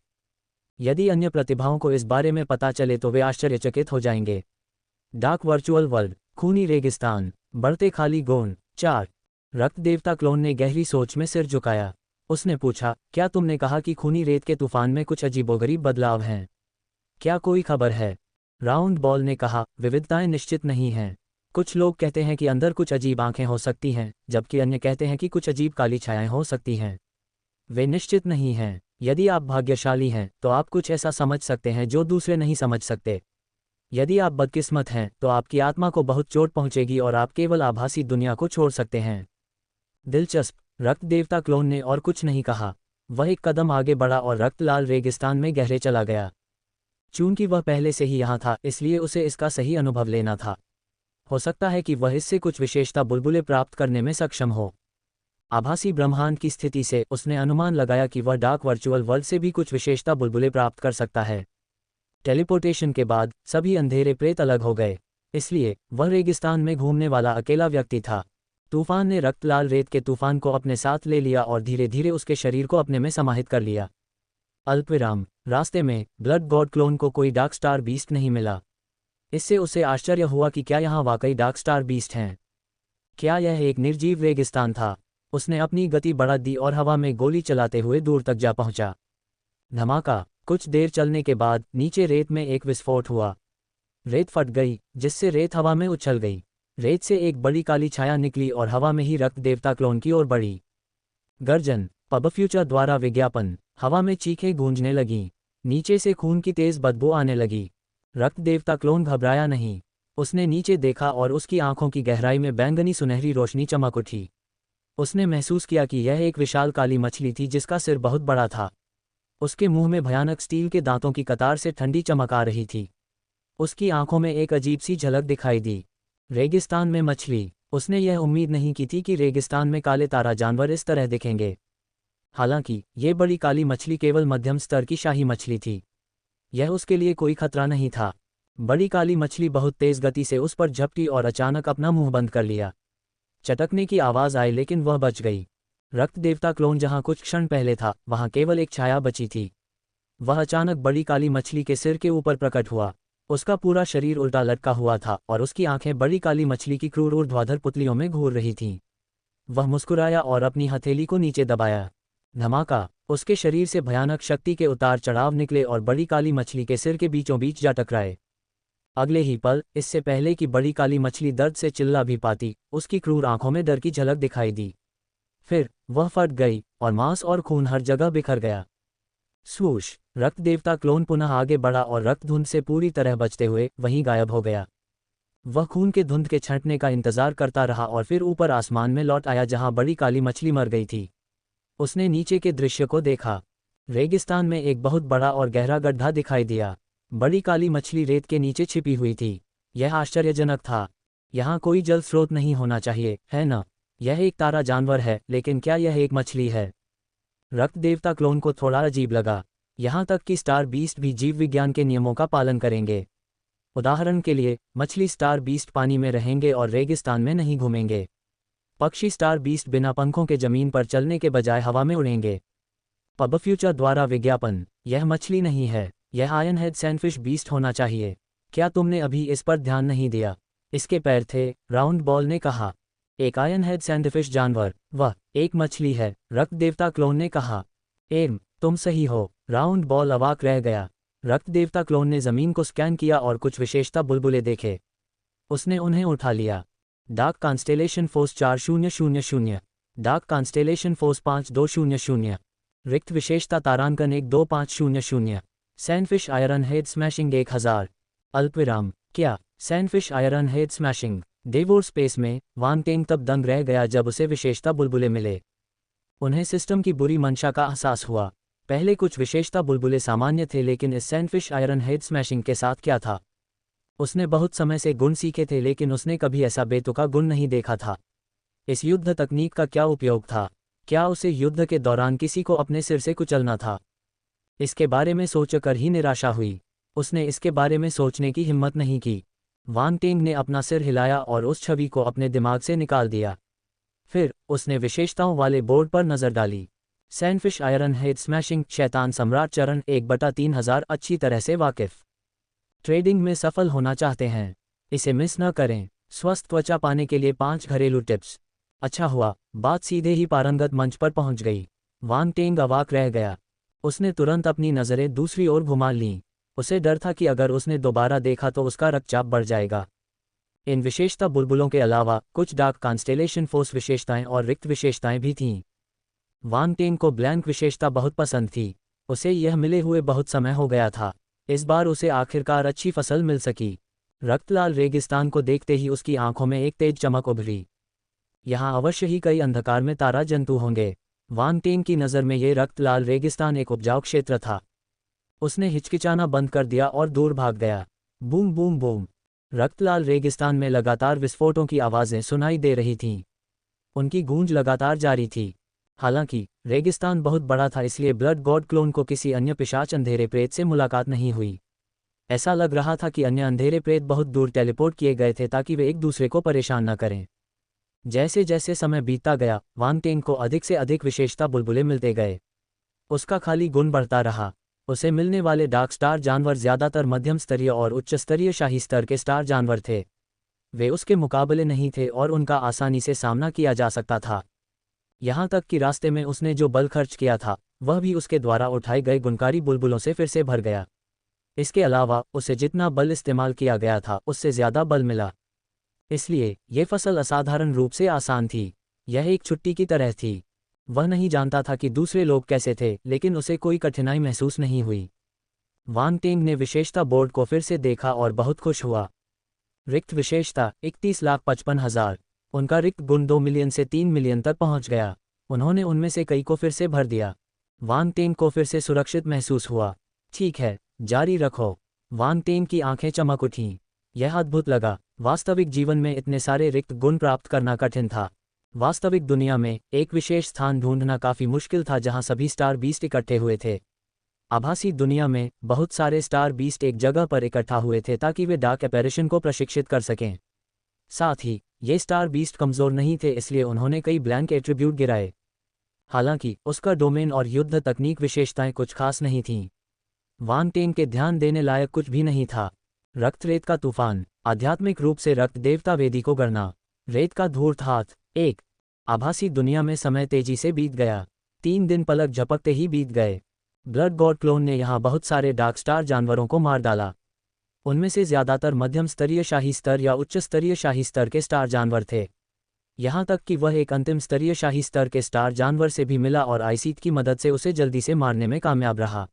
[SPEAKER 1] यदि अन्य प्रतिभाओं को इस बारे में पता चले तो वे आश्चर्यचकित हो जाएंगे। डार्क वर्चुअल वर्ल्ड, खूनी रेगिस्तान, बढ़ते खाली गोंद। 4। रक्त देवता क्लोन ने गहरी सोच में सिर झुकाया। उसने पूछा, क्या तुमने कहा कि खूनी रेत के तूफान में कुछ अजीबोगरीब बदलाव हैं? क्या कोई खबर है? राउंड बॉल ने कहा, विविधताएं निश्चित नहीं हैं। कुछ लोग कहते हैं कि अंदर कुछ अजीब आंखें हो सकती हैं, जबकि अन्य कहते हैं कि कुछ अजीब काली छायाएं हो सकती हैं। वे निश्चित नहीं हैं। यदि आप भाग्यशाली हैं तो आप कुछ ऐसा समझ सकते हैं जो दूसरे नहीं समझ सकते। यदि आप बदकिस्मत हैं तो आपकी आत्मा को बहुत चोट पहुंचेगी और आप केवल आभासी दुनिया को छोड़ सकते हैं। दिलचस्प। रक्त देवता क्लोन ने और कुछ नहीं कहा। वह एक कदम आगे बढ़ा और रक्त लाल रेगिस्तान में गहरे चला गया। चूंकि वह पहले से ही यहाँ था, इसलिए उसे इसका सही अनुभव लेना था। हो सकता है कि वह इससे कुछ विशेषता बुलबुले प्राप्त करने में सक्षम हो। आभासी ब्रह्मांड की स्थिति से उसने अनुमान लगाया कि वह डार्क वर्चुअल वर्ल्ड से भी कुछ विशेषता बुलबुले प्राप्त कर सकता है। टेलीपोर्टेशन के बाद सभी अंधेरे प्रेत अलग हो गए, इसलिए वह रेगिस्तान में घूमने वाला अकेला व्यक्ति था। तूफान ने रक्त लाल रेत के तूफान को अपने साथ ले लिया और धीरे धीरे उसके शरीर को अपने में समाहित कर लिया। अल्पविराम। रास्ते में ब्लड गॉड क्लोन को कोई डार्क स्टार बीस्ट नहीं मिला। इससे उसे आश्चर्य हुआ कि क्या यहाँ वाकई डार्क स्टार बीस्ट हैं। क्या यह एक निर्जीव रेगिस्तान था? उसने अपनी गति बढ़ा दी और हवा में गोली चलाते हुए दूर तक जा पहुंचा। धमाका! कुछ देर चलने के बाद नीचे रेत में एक विस्फोट हुआ। रेत फट गई, जिससे रेत हवा में उछल गई। रेत से एक बड़ी काली छाया निकली और हवा में ही रक्त देवता क्लोन की ओर बढ़ी। गर्जन। पब फ्यूचर द्वारा विज्ञापन। हवा में चीखें गूंजने लगीं। नीचे से खून की तेज बदबू आने लगी। रक्त देवता क्लोन घबराया नहीं। उसने नीचे देखा और उसकी आंखों की गहराई में बैंगनी सुनहरी रोशनी चमक उठी। उसने महसूस किया कि यह एक विशाल काली मछली थी जिसका सिर बहुत बड़ा था। उसके मुंह में भयानक स्टील के दांतों की कतार से ठंडी चमक आ रही थी। उसकी आंखों में एक अजीब सी झलक दिखाई दी। रेगिस्तान में मछली। उसने यह उम्मीद नहीं की थी कि रेगिस्तान में काले तारा जानवर इस तरह दिखेंगे। हालांकि ये बड़ी काली मछली केवल मध्यम स्तर की शाही मछली थी। यह उसके लिए कोई खतरा नहीं था। बड़ी काली मछली बहुत तेज गति से उस पर झपटी और अचानक अपना मुंह बंद कर लिया। चटकने की आवाज आई लेकिन वह बच गई। रक्त देवता क्लोन जहां कुछ क्षण पहले था, वहां केवल एक छाया बची थी। वह अचानक बड़ी काली मछली के सिर के ऊपर प्रकट हुआ। उसका पूरा शरीर उल्टा लटका हुआ था और उसकी आंखें बड़ी काली मछली की क्रूर ऊर्ध्वाधर पुतलियों में घूर रही थीं। वह मुस्कुराया और अपनी हथेली को नीचे दबाया। धमाका! उसके शरीर से भयानक शक्ति के उतार चढ़ाव निकले और बड़ी काली मछली के सिर के बीचों बीच जा टकराए। अगले ही पल, इससे पहले कि बड़ी काली मछली दर्द से चिल्ला भी पाती, उसकी क्रूर आंखों में डर की झलक दिखाई दी। फिर वह फट गई और मांस और खून हर जगह बिखर गया। स्वूश! रक्त देवता क्लोन पुनः आगे बढ़ा और रक्त धुंध से पूरी तरह बचते हुए वहीं गायब हो गया। वह खून के धुंध के छंटने का इंतजार करता रहा और फिर ऊपर आसमान में लौट आया जहां बड़ी काली मछली मर गई थी। उसने नीचे के दृश्य को देखा। रेगिस्तान में एक बहुत बड़ा और गहरा गड्ढा दिखाई दिया। बड़ी काली मछली रेत के नीचे छिपी हुई थी। यह आश्चर्यजनक था। यहाँ कोई जल स्रोत नहीं होना चाहिए, है न? यह एक तारा जानवर है, लेकिन क्या यह एक मछली है? रक्त देवता क्लोन को थोड़ा अजीब लगा। यहाँ तक कि स्टार बीस्ट भी जीव विज्ञान के नियमों का पालन करेंगे। उदाहरण के लिए, मछली स्टार बीस्ट पानी में रहेंगे और रेगिस्तान में नहीं घूमेंगे। पक्षी स्टार बीस्ट बिना पंखों के जमीन पर चलने के बजाय हवा में उड़ेंगे। पब फ्यूचर द्वारा विज्ञापन, यह मछली नहीं है, यह आयन हेड सैंडफिश बीस्ट होना चाहिए। क्या तुमने अभी इस पर ध्यान नहीं दिया? इसके पैर थे, राउंड बॉल ने कहा। एक आयन हेड सैंडफिश जानवर, वह एक मछली है, रक्त देवता क्लोन ने कहा। तुम सही हो, राउंड बॉल अवाक रह गया। रक्त देवता क्लोन ने जमीन को स्कैन किया और कुछ विशेषता बुलबुले देखे। उसने उन्हें उठा लिया। Dark constellation force 4000, dark constellation force 5200, रिक्त विशेषता तारांकन 12500, सैंडफिश आयरन हेड स्मैशिंग 1000, अल्पविराम। क्या सैंडफिश आयरन हेड स्मैशिंग? डेवोर स्पेस में वान टेंग तब दंग रह गया जब उसे विशेषता बुलबुले मिले। उन्हें सिस्टम की बुरी मंशा का एहसास हुआ। पहले कुछ विशेषता बुलबुले सामान्य थे, लेकिन इस सैंडफिश आयरन हेड स्मैशिंग के साथ क्या था? उसने बहुत समय से गुण सीखे थे, लेकिन उसने कभी ऐसा बेतुका गुण नहीं देखा था। इस युद्ध तकनीक का क्या उपयोग था? क्या उसे युद्ध के दौरान किसी को अपने सिर से कुचलना था? इसके बारे में सोचकर ही निराशा हुई। उसने इसके बारे में सोचने की हिम्मत नहीं की। वान टेंग ने अपना सिर हिलाया और उस छवि को अपने दिमाग से निकाल दिया। फिर उसने विशेषताओं वाले बोर्ड पर नजर डाली। सैंडफिश आयरन हेड स्मैशिंग, शैतान सम्राट चरण 1/3000 अच्छी तरह से वाकिफ। ट्रेडिंग में सफल होना चाहते हैं? इसे मिस न करें। स्वस्थ त्वचा पाने के लिए 5 घरेलू टिप्स। अच्छा हुआ, बात सीधे ही पारंगत मंच पर पहुंच गई। वान टेंग अवाक रह गया। उसने तुरंत अपनी नज़रें दूसरी ओर घुमा लीं। उसे डर था कि अगर उसने दोबारा देखा तो उसका रक्तचाप बढ़ जाएगा। इन विशेषता बुलबुलों के अलावा कुछ डार्क कॉन्स्टेलेशन फोर्स विशेषताएं और रिक्त विशेषताएं भी थीं। वान टेंग को ब्लैंक विशेषता बहुत पसंद थी। उसे यह मिले हुए बहुत समय हो गया था। इस बार उसे आखिरकार अच्छी फसल मिल सकी। रक्तलाल रेगिस्तान को देखते ही उसकी आंखों में एक तेज चमक उभरी। यहाँ अवश्य ही कई अंधकार में तारा जंतु होंगे। वान टेंग की नज़र में ये रक्तलाल रेगिस्तान एक उपजाऊ क्षेत्र था। उसने हिचकिचाना बंद कर दिया और दूर भाग गया। Boom boom boom. रक्तलाल रेगिस्तान में लगातार विस्फोटों की आवाज़ें सुनाई दे रही थीं। उनकी गूंज लगातार जारी थी। हालांकि रेगिस्तान बहुत बड़ा था, इसलिए ब्लड गॉड क्लोन को किसी अन्य पिशाच अंधेरे प्रेत से मुलाकात नहीं हुई। ऐसा लग रहा था कि अन्य अंधेरे प्रेत बहुत दूर टेलीपोर्ट किए गए थे ताकि वे एक दूसरे को परेशान न करें। जैसे जैसे समय बीतता गया, वान टेंग को अधिक से अधिक विशेषता बुलबुले मिलते गए। उसका खाली गुण बढ़ता रहा। उसे मिलने वाले डार्क स्टार जानवर ज़्यादातर मध्यम स्तरीय और उच्च स्तरीय शाही स्तर के स्टार जानवर थे। वे उसके मुकाबले नहीं थे और उनका आसानी से सामना किया जा सकता था। यहाँ तक कि रास्ते में उसने जो बल खर्च किया था, वह भी उसके द्वारा उठाए गए गुणकारी बुलबुलों से फिर से भर गया। इसके अलावा उसे जितना बल इस्तेमाल किया गया था, उससे ज़्यादा बल मिला। इसलिए ये फसल असाधारण रूप से आसान थी। यह एक छुट्टी की तरह थी। वह नहीं जानता था कि दूसरे लोग कैसे थे, लेकिन उसे कोई कठिनाई महसूस नहीं हुई। वान टेंग ने विशेषता बोर्ड को फिर से देखा और बहुत खुश हुआ। रिक्त विशेषता 31,55,000। उनका रिक्त गुण 2 मिलियन से 3 मिलियन तक पहुंच गया। उन्होंने उनमें से कई को फिर से भर दिया। वान टेंग को फिर से सुरक्षित महसूस हुआ। ठीक है, जारी रखो। वान टेंग की आंखें चमक उठीं। यह अद्भुत लगा। वास्तविक जीवन में इतने सारे रिक्त गुण प्राप्त करना कठिन था। वास्तविक दुनिया में एक विशेष स्थान ढूंढना काफ़ी मुश्किल था जहां सभी स्टार बीस्ट इकट्ठे हुए थे। आभासी दुनिया में बहुत सारे स्टार बीस्ट एक जगह पर इकट्ठा हुए थे ताकि वे डार्क अपैरेशन को प्रशिक्षित कर सकें। साथ ही ये स्टार बीस्ट कमज़ोर नहीं थे, इसलिए उन्होंने कई ब्लैंक एट्रीब्यूट गिराए। हालांकि उसका डोमेन और युद्ध तकनीक विशेषताएं कुछ खास नहीं थीं। वान टेंग के ध्यान देने लायक कुछ भी नहीं था। रक्त रेत का तूफान, आध्यात्मिक रूप से रक्त देवता वेदी को गढ़ना, रेत का धूर्त हाथ। एक आभासी दुनिया में समय तेजी से बीत गया। 3 दिन पलक झपकते ही बीत गए। ब्लड गॉड क्लोन ने यहाँ बहुत सारे डार्क स्टार जानवरों को मार डाला। उनमें से ज़्यादातर मध्यम स्तरीय शाही स्तर या उच्च स्तरीय शाही स्तर के स्टार जानवर थे। यहाँ तक कि वह एक अंतिम स्तरीय शाही स्तर के स्टार जानवर से भी मिला और आईसीट की मदद से उसे जल्दी से मारने में कामयाब रहा।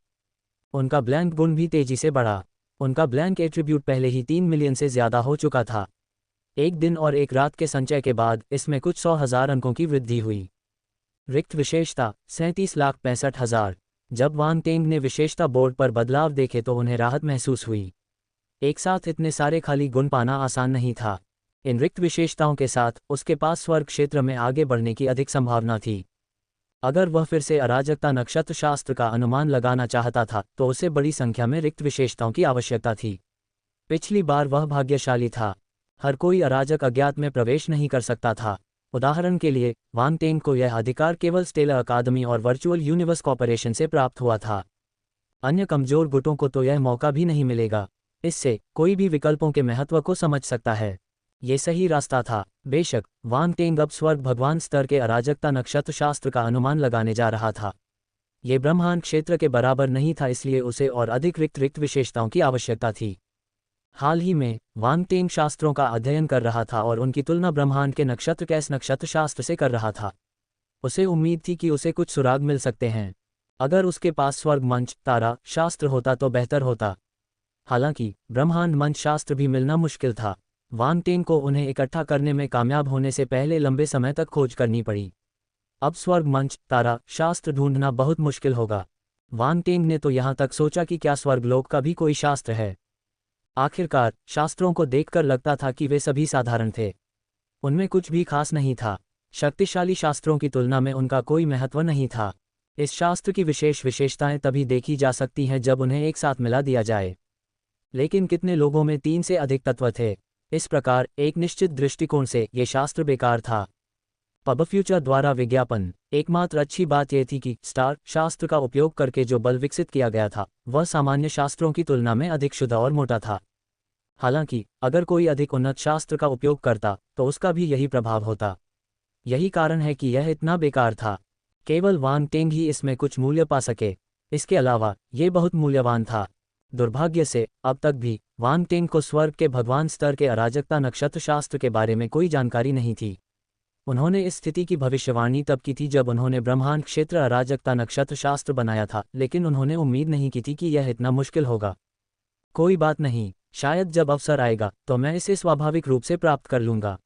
[SPEAKER 1] उनका ब्लैंक गुण भी तेजी से बढ़ा। उनका ब्लैंक एट्रीब्यूट पहले ही 3 मिलियन से ज़्यादा हो चुका था। एक दिन और एक रात के संचय के बाद इसमें कुछ 100,000 अंकों की वृद्धि हुई। रिक्त विशेषता 37,65,000। जब वांग टेंग ने विशेषता बोर्ड पर बदलाव देखे तो उन्हें राहत महसूस हुई। एक साथ इतने सारे खाली गुण पाना आसान नहीं था। इन रिक्त विशेषताओं के साथ उसके पास स्वर्ग क्षेत्र में आगे बढ़ने की अधिक संभावना थी। अगर वह फिर से अराजकता नक्षत्र शास्त्र का अनुमान लगाना चाहता था तो उसे बड़ी संख्या में रिक्त विशेषताओं की आवश्यकता थी। पिछली बार वह भाग्यशाली था। हर कोई अराजक अज्ञात में प्रवेश नहीं कर सकता था। उदाहरण के लिए वांग टेंग को यह अधिकार केवल स्टेलर अकादमी और वर्चुअल यूनिवर्स कॉर्पोरेशन से प्राप्त हुआ था। अन्य कमजोर गुटों को तो यह मौका भी नहीं मिलेगा। इससे कोई भी विकल्पों के महत्व को समझ सकता है। ये सही रास्ता था। बेशक वांग टेंग अब स्वर्ग भगवान स्तर के अराजकता नक्षत्र शास्त्र का अनुमान लगाने जा रहा था। ये ब्रह्मांड क्षेत्र के बराबर नहीं था, इसलिए उसे और अधिक रिक्त विशेषताओं की आवश्यकता थी। हाल ही में वांग टेंग शास्त्रों का अध्ययन कर रहा था और उनकी तुलना ब्रह्मांड के नक्षत्र कैस नक्षत्र शास्त्र से कर रहा था। उसे उम्मीद थी कि उसे कुछ सुराग मिल सकते हैं। अगर उसके पास स्वर्ग मंच तारा शास्त्र होता तो बेहतर होता। हालांकि ब्रह्मांड मंच शास्त्र भी मिलना मुश्किल था। वांग टेंग को उन्हें इकट्ठा करने में कामयाब होने से पहले लंबे समय तक खोज करनी पड़ी। अब स्वर्ग मंच तारा शास्त्र ढूंढना बहुत मुश्किल होगा। वांग टेंग ने तो यहाँ तक सोचा कि क्या स्वर्गलोक का भी कोई शास्त्र है। आखिरकार शास्त्रों को देखकर लगता था कि वे सभी साधारण थे। उनमें कुछ भी खास नहीं था। शक्तिशाली शास्त्रों की तुलना में उनका कोई महत्व नहीं था। इस शास्त्र की विशेष विशेषताएं तभी देखी जा सकती हैं जब उन्हें एक साथ मिला दिया जाए। लेकिन कितने लोगों में 3 से अधिक तत्व थे। इस प्रकार एक निश्चित दृष्टिकोण से ये शास्त्र बेकार था। पब फ्यूचर द्वारा विज्ञापन। एकमात्र अच्छी बात यह थी कि स्टार शास्त्र का उपयोग करके जो बल विकसित किया गया था वह सामान्य शास्त्रों की तुलना में अधिक शुद्ध और मोटा था। हालांकि अगर कोई अधिक उन्नत शास्त्र का उपयोग करता तो उसका भी यही प्रभाव होता। यही कारण है कि यह इतना बेकार था। केवल वांग टेंग ही इसमें कुछ मूल्य पा सके। इसके अलावा ये बहुत मूल्यवान था। दुर्भाग्य से अब तक भी वांग टेंग को स्वर्ग के भगवान स्तर के अराजकता नक्षत्र शास्त्र के बारे में कोई जानकारी नहीं थी। उन्होंने इस स्थिति की भविष्यवाणी तब की थी जब उन्होंने ब्रह्मांड क्षेत्र अराजकता नक्षत्र शास्त्र बनाया था, लेकिन उन्होंने उम्मीद नहीं की थी कि यह इतना मुश्किल होगा। कोई बात नहीं, शायद जब अवसर आएगा तो मैं इसे स्वाभाविक रूप से प्राप्त कर लूंगा।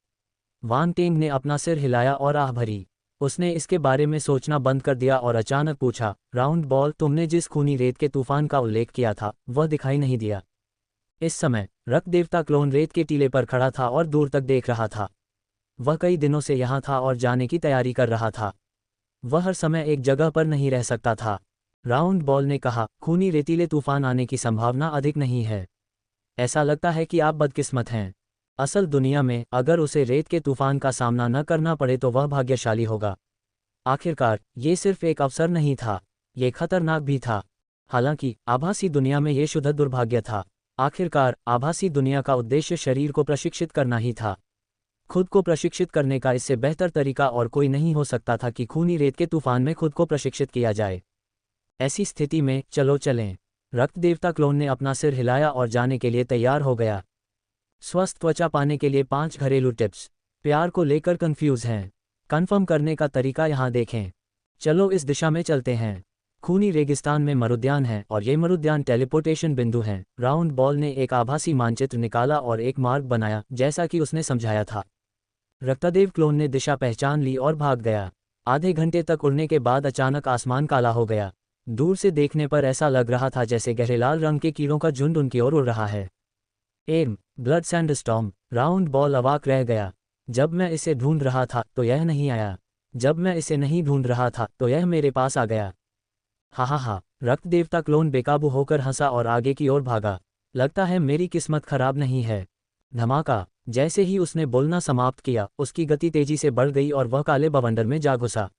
[SPEAKER 1] वांग टेंग ने अपना सिर हिलाया और आह भरी। उसने इसके बारे में सोचना बंद कर दिया और अचानक पूछा, राउंड बॉल, तुमने जिस खूनी रेत के तूफान का उल्लेख किया था वह दिखाई नहीं दिया। इस समय रक्त देवता क्लोन रेत के टीले पर खड़ा था और दूर तक देख रहा था। वह कई दिनों से यहाँ था और जाने की तैयारी कर रहा था। वह हर समय एक जगह पर नहीं रह सकता था। राउंड बॉल ने कहा, खूनी रेतीले तूफान आने की संभावना अधिक नहीं है। ऐसा लगता है कि आप बदकिस्मत हैं। असल दुनिया में अगर उसे रेत के तूफान का सामना न करना पड़े तो वह भाग्यशाली होगा। आखिरकार ये सिर्फ एक अवसर नहीं था, ये खतरनाक भी था। हालांकि आभासी दुनिया में ये शुद्ध दुर्भाग्य था। आखिरकार आभासी दुनिया का उद्देश्य शरीर को प्रशिक्षित करना ही था। खुद को प्रशिक्षित करने का इससे बेहतर तरीका और कोई नहीं हो सकता था कि खूनी रेत के तूफान में खुद को प्रशिक्षित किया जाए। ऐसी स्थिति में चलो चलें। रक्त देवता क्लोन ने अपना सिर हिलाया और जाने के लिए तैयार हो गया। स्वस्थ त्वचा पाने के लिए 5 घरेलू टिप्स। प्यार को लेकर कंफ्यूज हैं? कन्फर्म करने का तरीका यहाँ देखें। चलो इस दिशा में चलते हैं। खूनी रेगिस्तान में मरुद्यान है और ये मरुद्यान टेलीपोर्टेशन बिंदु हैं। राउंड बॉल ने एक आभासी मानचित्र निकाला और एक मार्ग बनाया जैसा कि उसने समझाया था। रक्तदेव क्लोन ने दिशा पहचान ली और भाग गया। आधे घंटे तक उड़ने के बाद अचानक आसमान काला हो गया। दूर से देखने पर ऐसा लग रहा था जैसे गहरे लाल रंग के कीड़ों का झुंड उनकी ओर उड़ रहा है। एम ब्लड सैंडस्टॉर्म। राउंड बॉल अवाक रह गया। जब मैं इसे ढूंढ रहा था तो यह नहीं आया। जब मैं इसे नहीं ढूंढ रहा था तो यह मेरे पास आ गया। हा। रक्त देवता क्लोन बेकाबू होकर हंसा और आगे की ओर भागा। लगता है मेरी किस्मत खराब नहीं है। धमाका। जैसे ही उसने बोलना समाप्त किया उसकी गति तेजी से बढ़ गई और वह काले बवंडर में जा घुसा।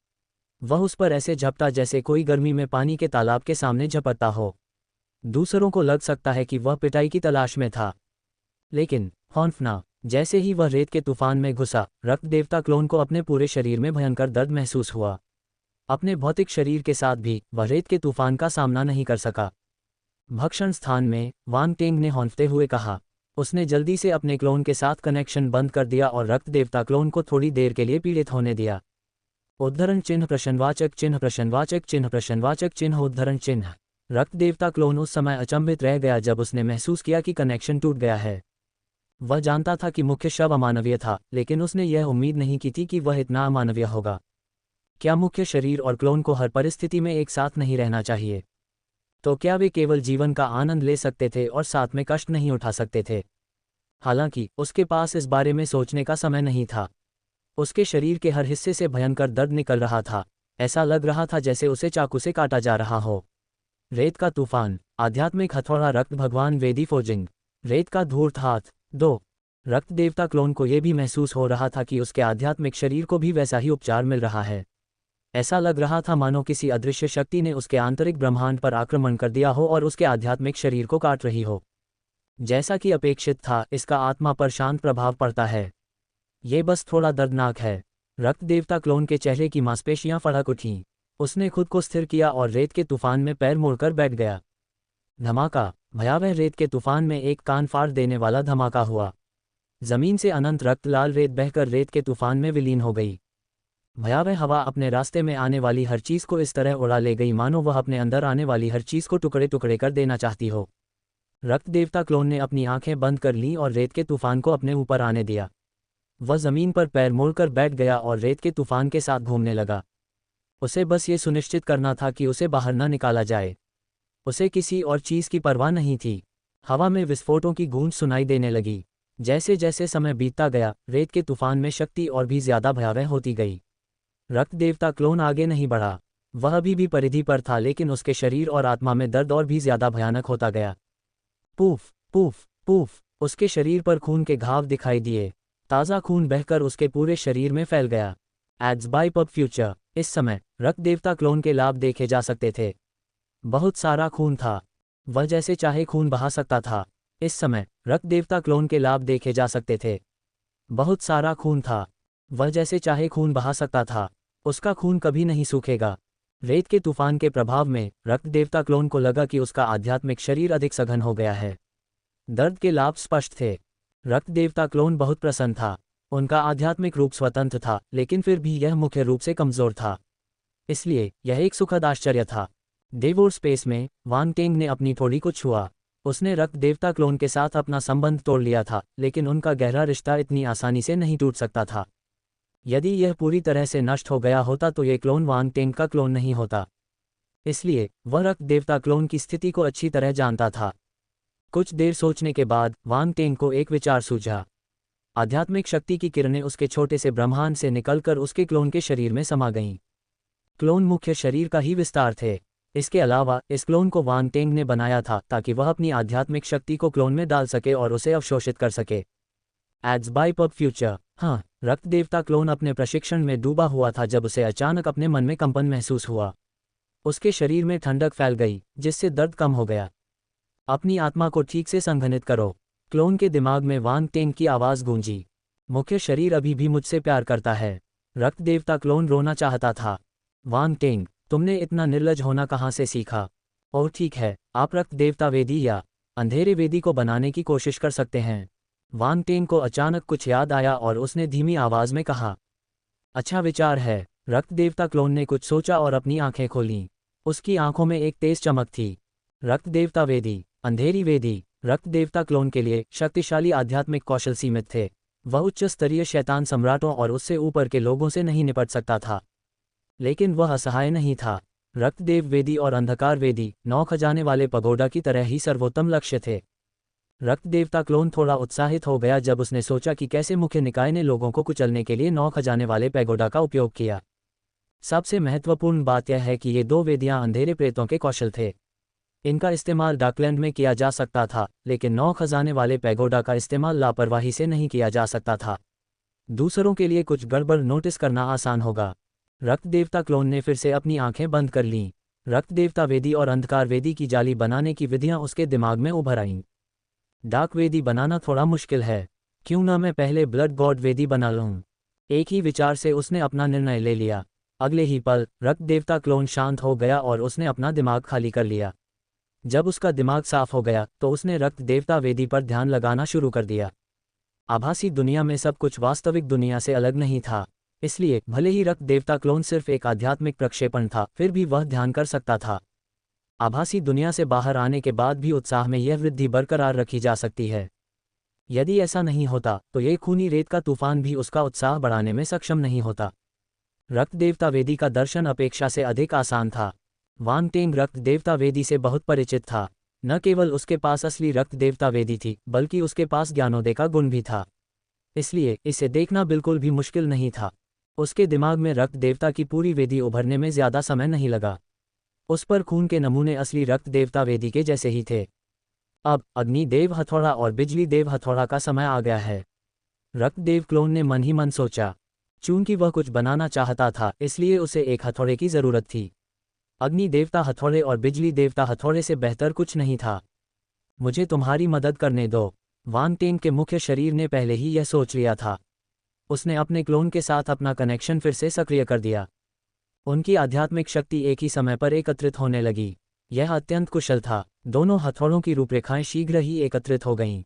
[SPEAKER 1] वह उस पर ऐसे झपटा जैसे कोई गर्मी में पानी के तालाब के सामने झपटता हो। दूसरों को लग सकता है कि वह पिटाई की तलाश में था, लेकिन हौंफना। जैसे ही वह रेत के तूफान में घुसा, रक्त देवता क्लोन को अपने पूरे शरीर में भयंकर दर्द महसूस हुआ। अपने भौतिक शरीर के साथ भी वह रेत के तूफान का सामना नहीं कर सका। भक्षण स्थान में वांग टेंग ने हौंफते हुए कहा। उसने जल्दी से अपने क्लोन के साथ कनेक्शन बंद कर दिया और रक्त देवता क्लोन को थोड़ी देर के लिए पीड़ित होने दिया। उद्धरण चिन्ह प्रश्नवाचक चिन्ह प्रश्नवाचक चिन्ह प्रश्नवाचक चिन्ह उद्धरण चिन्ह। रक्त देवता क्लोन उस समय अचंभित रह गया जब उसने महसूस किया कि कनेक्शन टूट गया है। वह जानता था कि मुख्य शव अमानवीय था, लेकिन उसने यह उम्मीद नहीं की थी कि वह इतना अमानवीय होगा। क्या मुख्य शरीर और क्लोन को हर परिस्थिति में एक साथ नहीं रहना चाहिए? तो क्या वे केवल जीवन का आनंद ले सकते थे और साथ में कष्ट नहीं उठा सकते थे? हालांकि उसके पास इस बारे में सोचने का समय नहीं था। उसके शरीर के हर हिस्से से भयंकर दर्द निकल रहा था। ऐसा लग रहा था जैसे उसे चाकू से काटा जा रहा हो। रेत का तूफान, आध्यात्मिक हथौड़ा रक्त भगवान वेदी फोजिंग, रेत का धूर्त हाथ। 2 रक्त देवता क्लोन को यह भी महसूस हो रहा था कि उसके आध्यात्मिक शरीर को भी वैसा ही उपचार मिल रहा है। ऐसा लग रहा था मानो किसी अदृश्य शक्ति ने उसके आंतरिक ब्रह्मांड पर आक्रमण कर दिया हो और उसके आध्यात्मिक शरीर को काट रही हो। जैसा कि अपेक्षित था, इसका आत्मा पर शांत प्रभाव पड़ता है। ये बस थोड़ा दर्दनाक है। रक्त देवता क्लोन के चेहरे की मांसपेशियां फड़क उठीं। उसने खुद को स्थिर किया और रेत के तूफान में पैर मोड़कर बैठ गया। धमाका, भयावह रेत के तूफान में एक कान फाड़ देने वाला धमाका हुआ। जमीन से अनंत रक्त लाल रेत बहकर रेत के तूफान में विलीन हो गई। भयावह हवा अपने रास्ते में आने वाली हर चीज को इस तरह उड़ा ले गई मानो वह अपने अंदर आने वाली हर चीज को टुकड़े टुकड़े कर देना चाहती हो। रक्त देवता क्लोन ने अपनी आंखें बंद कर लीं और रेत के तूफान को अपने ऊपर आने दिया। वह जमीन पर पैर मोड़कर बैठ गया और रेत के तूफान के साथ घूमने लगा। उसे बस ये सुनिश्चित करना था कि उसे बाहर न निकाला जाए। उसे किसी और चीज की परवाह नहीं थी। हवा में विस्फोटों की गूंज सुनाई देने लगी। जैसे जैसे समय बीतता गया, रेत के तूफान में शक्ति और भी ज्यादा भयावह होती गई। रक्त देवता क्लोन आगे नहीं बढ़ा। वह अभी भी परिधि पर था, लेकिन उसके शरीर और आत्मा में दर्द और भी ज्यादा भयानक होता गया। पूफ पूफ पूफ, उसके शरीर पर खून के घाव दिखाई दिए। ताज़ा खून बहकर उसके पूरे शरीर में फैल गया। Ads by pub future. इस समय रक्त देवता क्लोन के लाभ देखे जा सकते थे। बहुत सारा खून था। वह जैसे चाहे खून बहा सकता था। इस समय रक्त देवता क्लोन के लाभ देखे जा सकते थे। बहुत सारा खून था। वह जैसे चाहे खून बहा सकता था। उसका खून कभी नहीं सूखेगा। रेत के तूफान के प्रभाव में रक्त देवता क्लोन को लगा कि उसका आध्यात्मिक शरीर अधिक सघन हो गया है। दर्द के लाभ स्पष्ट थे। रक्त देवता क्लोन बहुत प्रसन्न था। उनका आध्यात्मिक रूप स्वतंत्र था, लेकिन फिर भी यह मुख्य रूप से कमजोर था। इसलिए यह एक सुखद आश्चर्य था। देवोर स्पेस में वांग टेंग ने अपनी थोड़ी को छुआ। उसने रक्त देवता क्लोन के साथ अपना संबंध तोड़ लिया था, लेकिन उनका गहरा रिश्ता इतनी आसानी से नहीं टूट सकता था। यदि यह पूरी तरह से नष्ट हो गया होता तो ये क्लोन वांग टेंग का क्लोन नहीं होता। इसलिए वह रक्त देवता क्लोन की स्थिति को अच्छी तरह जानता था। कुछ देर सोचने के बाद वांग टेंग को एक विचार सूझा। आध्यात्मिक शक्ति की किरणें उसके छोटे से ब्रह्मांड से निकलकर उसके क्लोन के शरीर में समा गईं। क्लोन मुख्य शरीर का ही विस्तार थे। इसके अलावा इस क्लोन को वांग टेंग ने बनाया था ताकि वह अपनी आध्यात्मिक शक्ति को क्लोन में डाल सके और उसे अवशोषित कर सके। Ads by pub future. हाँ, रक्त देवता क्लोन अपने प्रशिक्षण में डूबा हुआ था जब उसे अचानक अपने मन में कंपन महसूस हुआ। उसके शरीर में ठंडक फैल गई, जिससे दर्द कम हो गया। अपनी आत्मा को ठीक से संघनित करो। क्लोन के दिमाग में वांग टेंग की आवाज़ गूंजी। मुख्य शरीर अभी भी मुझसे प्यार करता है। रक्त देवता क्लोन रोना चाहता था। वांग टेंग, तुमने इतना निर्लज होना कहाँ से सीखा? और ठीक है, आप रक्त देवता वेदी या अंधेरे वेदी को बनाने की कोशिश कर सकते हैं। वांग टेंग को अचानक कुछ याद आया और उसने धीमी आवाज में कहा, अच्छा विचार है। रक्त देवता क्लोन ने कुछ सोचा और अपनी आंखें खोलीं। उसकी आंखों में एक तेज चमक थी। रक्त देवता वेदी, अंधेरी वेदी। रक्त देवता क्लोन के लिए शक्तिशाली आध्यात्मिक कौशल सीमित थे। वह उच्च स्तरीय शैतान सम्राटों और उससे ऊपर के लोगों से नहीं निपट सकता था। लेकिन वह असहाय नहीं था। रक्तदेव वेदी और अंधकार वेदी 9 खजाने वाले पगोडा की तरह ही सर्वोत्तम लक्ष्य थे। रक्त देवता क्लोन थोड़ा उत्साहित हो गया जब उसने सोचा कि कैसे मुख्य निकाय ने लोगों को कुचलने के लिए 9 खजाने वाले पैगोडा का उपयोग किया। सबसे महत्वपूर्ण बात यह है कि ये 2 वेदियां अंधेरे प्रेतों के कौशल थे। इनका इस्तेमाल डार्कलैंड में किया जा सकता था, लेकिन 9 खजाने वाले पैगोडा का इस्तेमाल लापरवाही से नहीं किया जा सकता था। दूसरों के लिए कुछ गड़बड़ नोटिस करना आसान होगा। रक्त देवता क्लोन ने फिर से अपनी आंखें बंद कर लीं। रक्त देवता वेदी और अंधकार वेदी की जाली बनाने की विधियां उसके दिमाग में उभर आईं। डार्क वेदी बनाना थोड़ा मुश्किल है, क्यों ना मैं पहले ब्लड गॉड वेदी बना लूं? एक ही विचार से उसने अपना निर्णय ले लिया। अगले ही पल रक्त देवता क्लोन शांत हो गया और उसने अपना दिमाग खाली कर लिया। जब उसका दिमाग साफ हो गया तो उसने रक्त देवता वेदी पर ध्यान लगाना शुरू कर दिया। आभासी दुनिया में सब कुछ वास्तविक दुनिया से अलग नहीं था, इसलिए भले ही रक्त देवता क्लोन सिर्फ एक आध्यात्मिक प्रक्षेपण था, फिर भी वह ध्यान कर सकता था। आभासी दुनिया से बाहर आने के बाद भी उत्साह में यह वृद्धि बरकरार रखी जा सकती है। यदि ऐसा नहीं होता तो ये खूनी रेत का तूफान भी उसका उत्साह बढ़ाने में सक्षम नहीं होता। रक्त देवता वेदी का दर्शन अपेक्षा से अधिक आसान था। वांग टेंग रक्त देवता वेदी से बहुत परिचित था। न केवल उसके पास असली रक्त देवता वेदी थी, बल्कि उसके पास ज्ञानोदय का गुण भी था। इसलिए इसे देखना बिल्कुल भी मुश्किल नहीं था। उसके दिमाग में रक्त देवता की पूरी वेदी उभरने में ज्यादा समय नहीं लगा। उस पर खून के नमूने असली रक्त देवता वेदी के जैसे ही थे। अब अग्नि देव हथौड़ा और बिजली देव हथौड़ा का समय आ गया है। रक्त देव क्लोन ने मन ही मन सोचा। चूंकि वह कुछ बनाना चाहता था, इसलिए उसे एक हथौड़े की जरूरत थी। अग्नि देवता हथौड़े और बिजली देवता हथौड़े से बेहतर कुछ नहीं था। मुझे तुम्हारी मदद करने दो। वांग टेंग के मुख्य शरीर ने पहले ही यह सोच लिया था। उसने अपने क्लोन के साथ अपना कनेक्शन फिर से सक्रिय कर दिया। उनकी आध्यात्मिक शक्ति एक ही समय पर एकत्रित होने लगी। यह अत्यंत कुशल था। दोनों हथौड़ों की रूपरेखाएं शीघ्र ही एकत्रित हो गईं।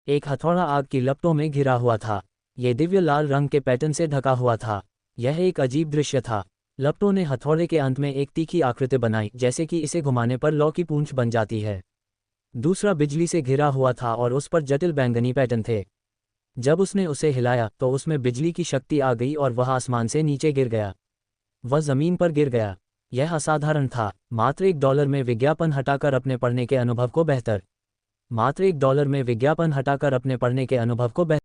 [SPEAKER 1] एक हथौड़ा आग की लपटों में घिरा हुआ था। ये दिव्य लाल रंग के पैटर्न से ढका हुआ था। यह एक अजीब दृश्य था। लपटों ने हथौड़े के अंत में एक तीखी आकृति बनाई, जैसे कि इसे घुमाने पर लौ की पूंछ बन जाती है। दूसरा बिजली से घिरा हुआ था और उस पर जटिल बैंगनी पैटर्न थे। जब उसने उसे हिलाया तो उसमें बिजली की शक्ति आ गई और वह आसमान से नीचे गिर गया। वह जमीन पर गिर गया। यह असाधारण था। मात्र $1 में विज्ञापन हटाकर अपने पढ़ने के अनुभव को बेहतर। मात्र $1 में विज्ञापन हटाकर अपने पढ़ने के अनुभव को बेहतर।